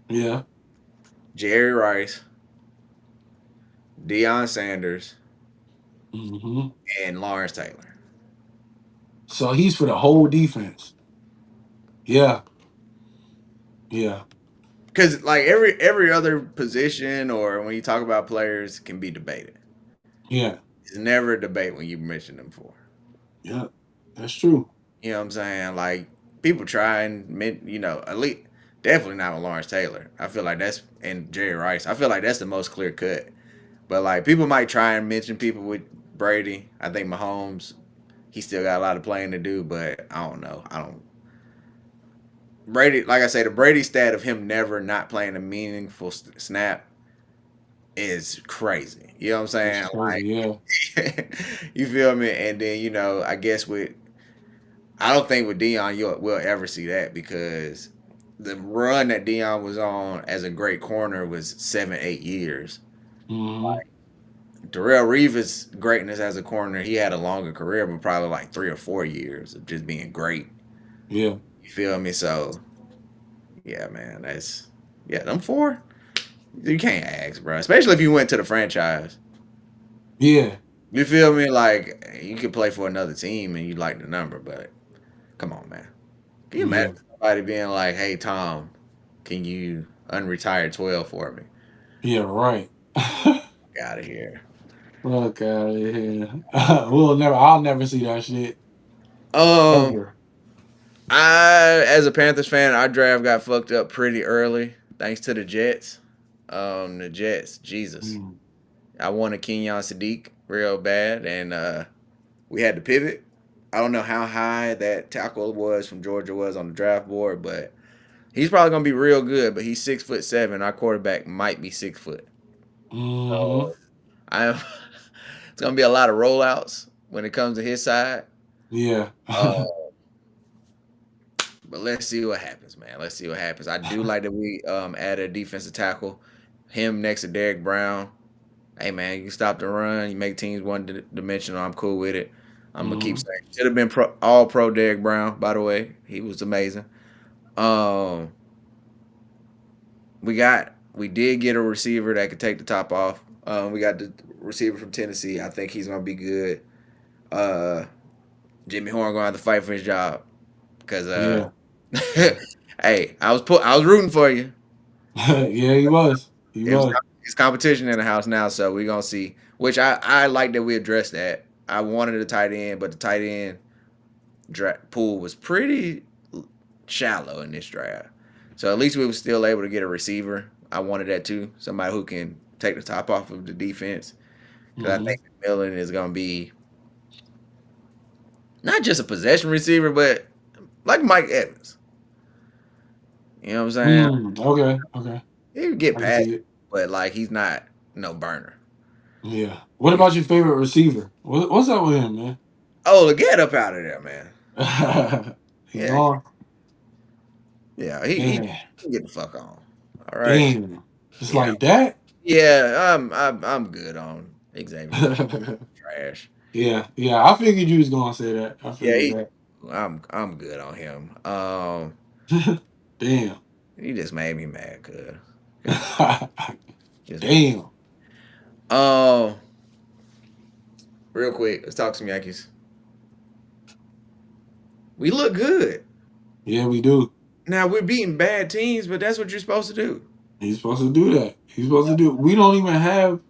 yeah. Jerry Rice, Deion Sanders, Hmm. and Lawrence Taylor. So he's for the whole defense. Yeah, yeah, Because like every other position or when you talk about players can be debated. yeah, It's never a debate when you mention them for. yeah. That's true. You know what I'm saying? Like people try and at least definitely not with Lawrence Taylor. I feel like that's and Jerry Rice. I feel like that's the most clear cut. But like people might try and mention people with Brady. I think Mahomes, he still got a lot of playing to do, but I don't know. I don't Brady, like I say, the Brady stat of him never not playing a meaningful snap is crazy. You know what I'm That's saying? crazy. Yeah. Like, you feel me? And then I guess I don't think with Dion we'll ever see that because the run that Dion was on as a great corner was 7, 8 years. Hmm. Darrell Reeves' greatness as a corner, he had a longer career, but probably like 3 or 4 years of just being great. Yeah, You feel me? So yeah, man, them four. You can't ask, bro. Especially if you went to the franchise. yeah. You feel me? Like you could play for another team and you like the number, but come on, man. Can you imagine Yeah, somebody being like, "Hey Tom, can you unretire 12 for me?" yeah, right. Get out of here. Fuck out of here. We'll never. I'll never see that shit Um, ever. as a Panthers fan, our draft got fucked up pretty early thanks to the Jets. The Jets, Jesus. Mm, I wanted Kenyon Sadiq real bad, and we had to pivot. I don't know how high that tackle was from Georgia was on the draft board, but he's probably gonna be real good. But he's 6'7". Our quarterback might be 6 foot. hmm So I it's gonna be a lot of rollouts when it comes to his side. Yeah. Uh, but let's see what happens, man. Let's see what happens. I do like that we added a defensive tackle, him next to Derek Brown. Hey man, you stop the run, you make teams one dimensional. I'm cool with it. I'm gonna keep hmm saying should have been all pro Derek Brown. By the way, he was amazing. Um, we did get a receiver that could take the top off. We got the receiver from Tennessee. I think he's gonna be good. Uh, Jimmy Horn gonna have to fight for his job because Yeah. hey, I was rooting for you. Yeah, he was. He It was was. it's competition in the house now, so we're gonna see. Which I like that we addressed that. I wanted a tight end, but the tight end pool was pretty shallow in this draft. So at least we were still able to get a receiver. I wanted that too, somebody who can take the top off of the defense. Because I hmm think McMillan is gonna be not just a possession receiver, but like Mike Evans. You know what I'm saying? Okay. Okay. He can get I can past, see it. but like he's not no burner. Yeah. What about your favorite receiver? What's up with him, man? Oh, get up out of there, man. He Yeah, gone. yeah. He Damn. can get the fuck on. All right. Damn. Just Yeah, like that. yeah. I'm good on Xavier. Trash. Yeah. Yeah. I figured you was gonna say that. I Yeah, figured that. I'm good on him. Damn. He just made me mad, cuz. God, just made me. Damn. Um, real quick, let's talk some Yankees. We look good. Yeah, we do. Now we're beating bad teams, but that's what you're supposed to do. He's supposed to do that. He's supposed to do. We don't even have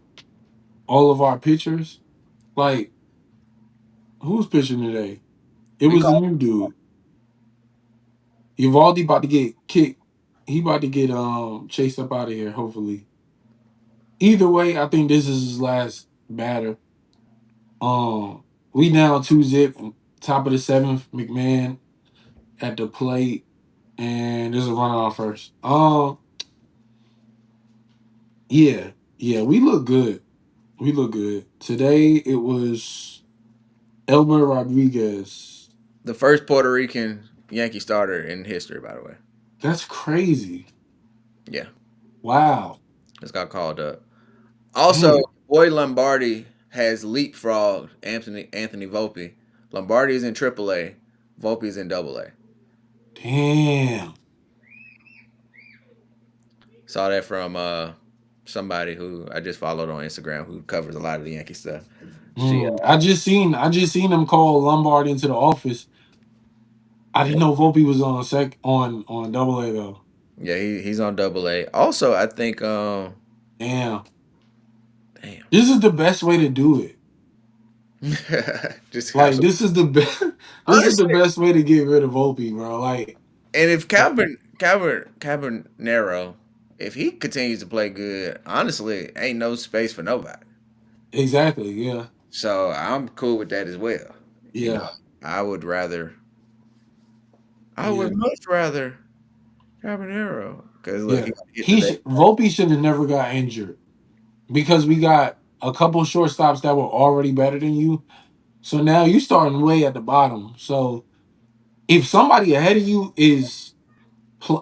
all of our pitchers. Like, who's pitching today? It We was a call new dude. Evaldi about to get kicked. He about to get chased up out of here, hopefully. Either way, I think this is his last batter. We down 2-zip, top of the seventh, McMahon at the plate, and there's a runner on first. Yeah, yeah, we look good. We look good. Today it was Elmer Rodriguez. the first Puerto Rican Yankee starter in history, by the way. That's crazy. Yeah, Wow. just got called up. Also, Damn. Boy Lombardi has leapfrogged Anthony Volpe. Lombardi is in AAA. Volpe is in AA. Damn. Saw that from somebody who I just followed on Instagram who covers a lot of the Yankee stuff. She I just seen them call Lombard into the office. I didn't know Volpe was on on double A though. yeah, he's on AA. Also, I think Damn. damn. This is the best way to do it. Just have Like some this is the best this is the honestly. best way to get rid of Volpe, bro. Like And if Cabernero, if he continues to play good, honestly, ain't no space for nobody. exactly, yeah. So I'm cool with that as well. You know, Yeah. I would rather, I Yeah. would much rather Cabernero because look, Yeah. he hit today. Volpe should have never got injured because we got a couple shortstops that were already better than you. So now you starting way at the bottom. So if somebody ahead of you is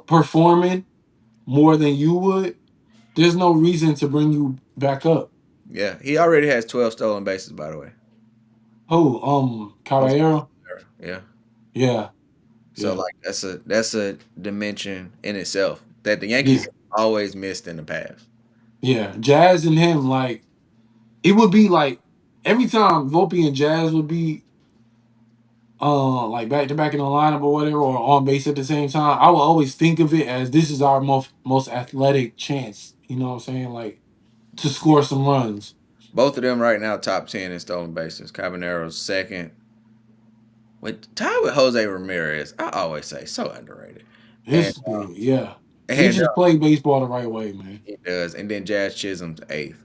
performing more than you would, there's no reason to bring you back up. Yeah, he already has 12 stolen bases, by the way. Oh, Jose Caballero. Cabernero. Yeah. Yeah, So yeah, like that's a dimension in itself that the Yankees yeah, have always missed in the past. yeah. Jazz and him, like it would be like every time Volpe and Jazz would be like back to back in the lineup or whatever, or on base at the same time, I will always think of it as this is our most athletic chance. You know what I'm saying? Like to score some runs. Both of them right now top 10 in stolen bases. Cabanero's second. With tied with Jose Ramirez. I always say so underrated. And It's good, yeah. He and just played baseball the right way, man. he does. And then Jazz Chisholm's eighth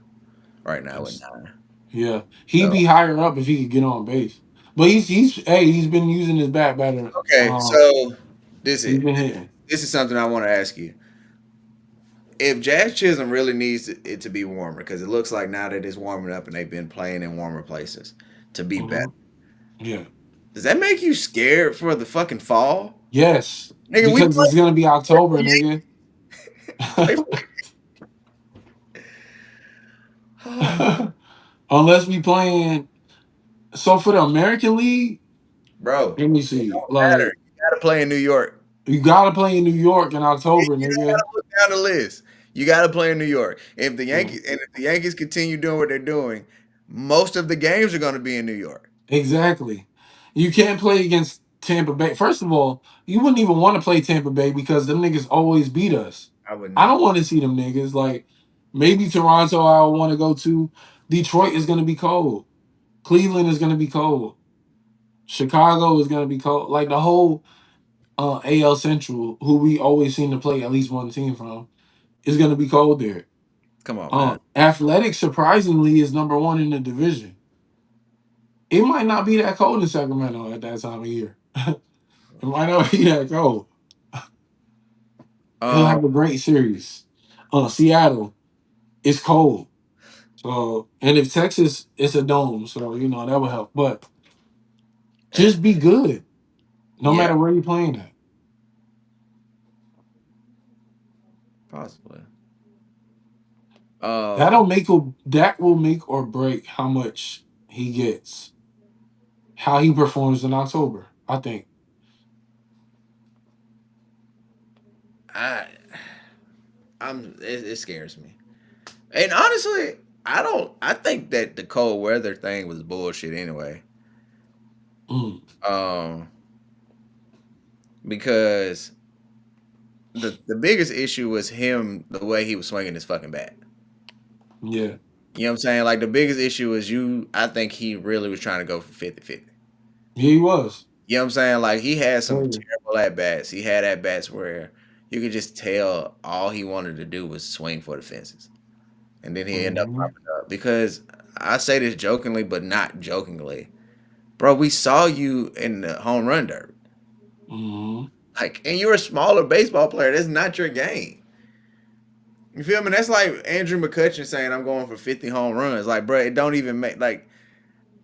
right now with That's 9. yeah. He'd So be higher up if he could get on base. But he's been using his bat better. okay, so this He's is been hitting. this is something I want to ask you. If Jazz Chisholm really needs it to be warmer, because it looks like now that it's warming up and they've been playing in warmer places to be better, Mhm. Yeah. does that make you scared for the fucking fall? Yes. Nigga, we Because it's gonna be October, nigga. play. Oh, Unless we playing so for the American League, bro, let me it see. don't matter. Like You gotta play in New York. you gotta play in New York in October, You don't nigga. gotta look down the list. You gotta play in New York. Yeah. If the Yankees continue doing what they're doing, most of the games are gonna be in New York. Exactly. You can't play against Tampa Bay. First of all, you wouldn't even want to play Tampa Bay because them niggas always beat us. I would I not. don't want to see them niggas. Like maybe Toronto I want to go to. Detroit is gonna be cold. Cleveland is gonna be cold. Chicago is gonna be cold. Like the whole AL Central, who we always seem to play at least one team from, is gonna be cold there. Come on, man. Athletic surprisingly is number one in the division. It might not be that cold in Sacramento at that time of year. It might not be that cold. He'll Um, have a great series. Seattle, it's cold. So, and if Texas, it's a dome. So, that would help. But just be good, no yeah, matter where you're playing at. possibly. That will make or break how much he gets, how he performs in October. I think. I, it scares me. And honestly, I don't. I think that the cold weather thing was bullshit anyway. Mm, Um, because the biggest issue was him the way he was swinging his fucking bat. yeah, You know what I'm saying? Like the biggest issue is you. I think he really was trying to go for 50-50. he was. You know what I'm saying? Like he had some Crazy. terrible at bats. He had at bats where you could just tell all he wanted to do was swing for the fences, and then he ended up Mhm, popping up. Because I say this jokingly, but not jokingly, bro. We saw you in the home run derby, mhm. like, and you're a smaller baseball player. That's not your game. You feel me? That's like Andrew McCutcheon saying, "I'm going for 50 home runs." Like, bro, it don't even make like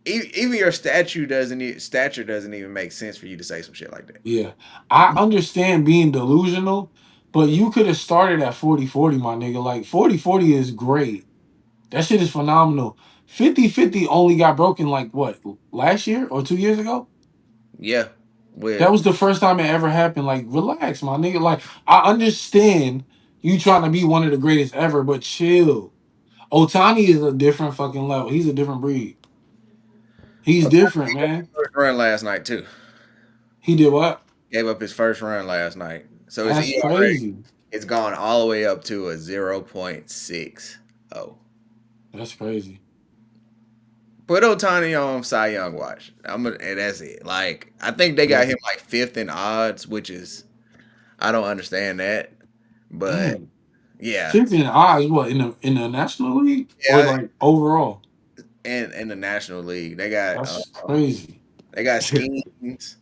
even your stature doesn't even make sense for you to say some shit like that. Yeah. I understand being delusional, but you could have started at 40-40, my nigga. Like 40-40 is great. That shit is phenomenal. 50-50 only got broken like what, last year or 2 years ago? Yeah, That with was the first time it ever happened. Like, relax, my nigga. Like, I understand you trying to be one of the greatest ever, but chill. Otani is a different fucking level. He's a different breed. He's different, man. first run last night too. He did what? Gave up his first run last night. So his That's ERA crazy. it's gone all the way up to a 0.60. That's crazy. Put Otani on Cy Young watch. And that's it. Like I think they got Yeah. him like fifth in odds, which is I don't understand that. But Damn. yeah. 50 in eyes, what, in the National League? Or Yeah, like overall? in the National League. That's crazy. They got schemes.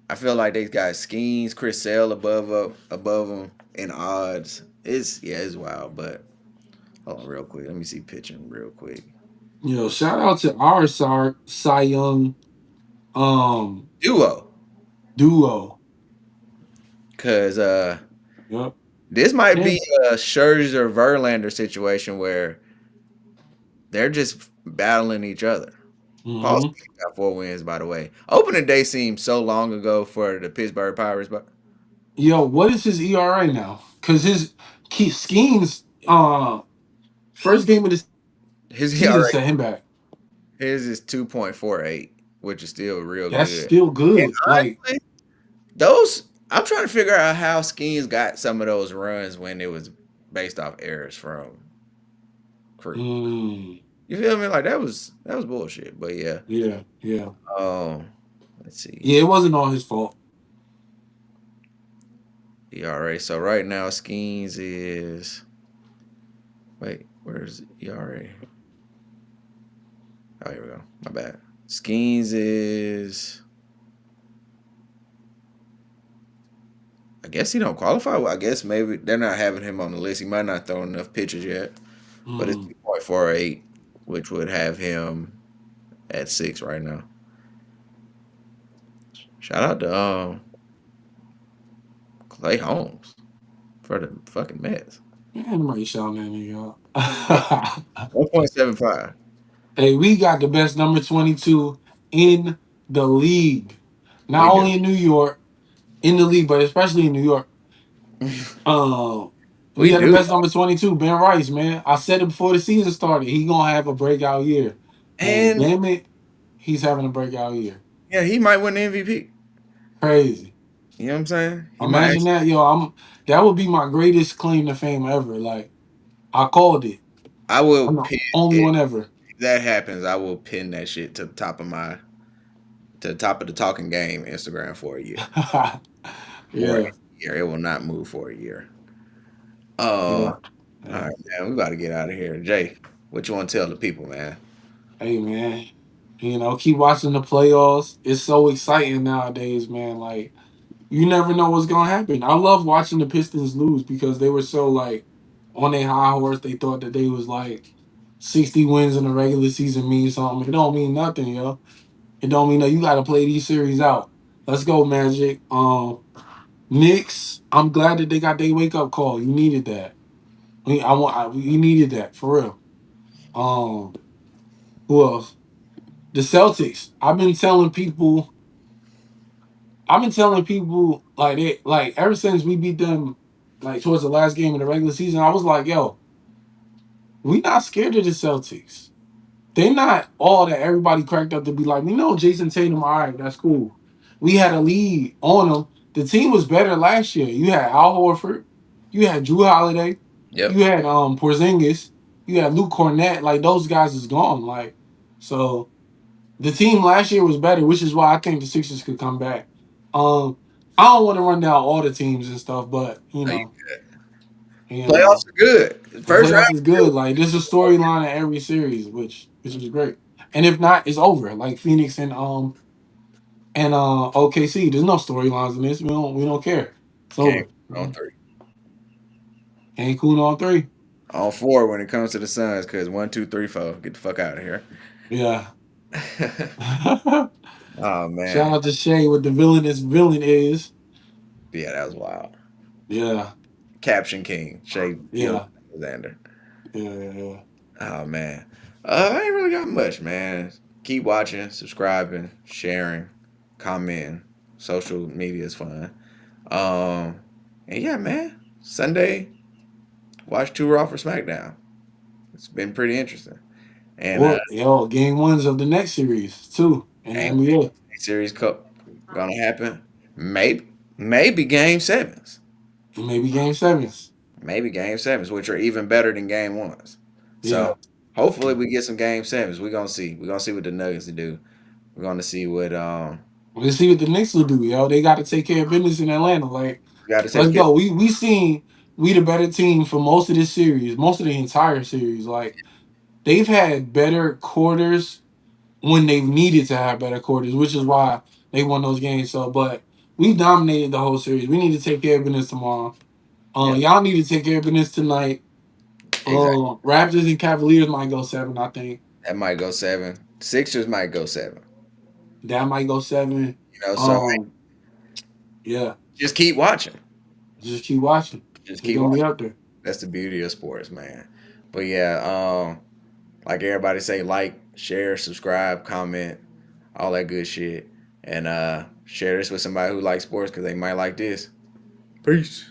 I feel like they got schemes, Chris Sale above them in odds. It's wild, but hold on real quick. Let me see pitching real quick. Shout out to our Cy Young um Duo. duo. Cause Yep. this might be And a Scherzer Verlander situation where they're just battling each other. Paul mhm. Skeens got 4 wins, by the way. Opening day seemed so long ago for the Pittsburgh Pirates, but Yo, what is his ERA now? Because his key schemes first game of the his season ERA set him back. His is 2.48, which is still real That's good. still And good. Like, honestly, those I'm trying to figure out how Skeens got some of those runs when it was based off errors from crew. mm, You feel me? Like that was bullshit. But yeah. yeah, yeah, Um, let's see. yeah. It wasn't all his fault. ERA. So right now Skeens is wait, where's ERA? Oh, here we go. My bad. Skeens is I guess he don't qualify. Well, I guess maybe they're not having him on the list. He might not throw enough pitches yet. But it's Mm. 2.48, which would have him at 6 right now. Shout out to Clay Holmes for the fucking Mets. Man, nobody shouting at me, y'all. 1.75. Hey, we got the best number 22 in the league. Not We do. only in New York, in the league, but especially in New York. Um, we We got the do. best number 22, Ben Rice, man. I said it before the season started. He gonna have a breakout year. And And damn it, he's having a breakout year. yeah, he might win the MVP. Crazy. You know what I'm saying? He might Imagine actually. that, yo. That would be my greatest claim to fame ever. Like, I called it. I will I'm the pin only if one ever. that happens. I will pin that shit to the top of the talking game Instagram for a year. For a Yeah, year, it will not move for a year. yeah, All yeah. right, man. We about to get out of here. Jay, what you want to tell the people, man? Hey, man. Keep watching the playoffs. It's so exciting nowadays, man. Like, you never know what's gonna happen. I love watching the Pistons lose because they were so like on their high horse. They thought that they was like 60 wins in the regular season means something. It don't mean nothing, yo. It don't mean that you got to play these series out. Let's go, Magic. Knicks. I'm glad that they got their wake up call. You needed that. You needed that for real. Um, who else? The Celtics. I've been telling people like ever since we beat them like towards the last game of the regular season. I was like, yo, we not scared of the Celtics. They're not all that everybody cracked up to be like, we know Jason Tatum, all right, that's cool. We had a lead on them. The team was better last year. You had Al Horford, you had Drew Holiday, Yep. you had Porzingis, you had Luke Cornett. Like those guys is gone. Like so, the team last year was better, which is why I think the Sixers could come back. Um, I don't want to run down all the teams and stuff, but Are you you Playoffs know, are good. the First round playoffs is is good. Like there's a storyline in every series, which is great. And if not, it's over. Like Phoenix and OKC. There's no storylines in this. We don't care. It's game over. on 3. Cancun on three. On 4 when it comes to the Suns, because 1, 2, 3, 4. Get the fuck out of here. Yeah. Oh Shout man. out to Shay with the villainous villain is. Yeah, that was wild. Yeah. Caption King, Shea Gilgeous Yeah. Alexander. Yeah. Yeah. Yeah. Oh man. I ain't really got much, man. Keep watching, subscribing, sharing, commenting. Social media is fun. Um and yeah, man. Sunday, watch 2 Raw for SmackDown. It's been pretty interesting. And Well, yo, game ones of the next series too in the game NBA. series cup gonna happen. Maybe game sevens. And maybe game sevens. Maybe game sevens, which are even better than game ones. So Yeah. hopefully we get some game sevens. We're gonna see. We're gonna see what the Nuggets do. We're gonna see what Let's see what the Knicks will do, yo. They got to take care of business in Atlanta. Like, we got to let's take care. go. We seen we the better team for most of this series, most of the entire series. Like, they've had better quarters when they've needed to have better quarters, which is why they won those games. So, but we dominated the whole series. We need to take care of business tomorrow. Yeah, Y'all need to take care of business tonight. exactly. Raptors and Cavaliers might go seven. I think That might go 7. Sixers might go 7. that might go seven. So Um, yeah, just keep watching. just keep watching. Just It's keep gonna be watching. up there. That's the beauty of sports, man. But yeah, like everybody say, like, share, subscribe, comment, all that good shit, and share this with somebody who likes sports because they might like this. Peace.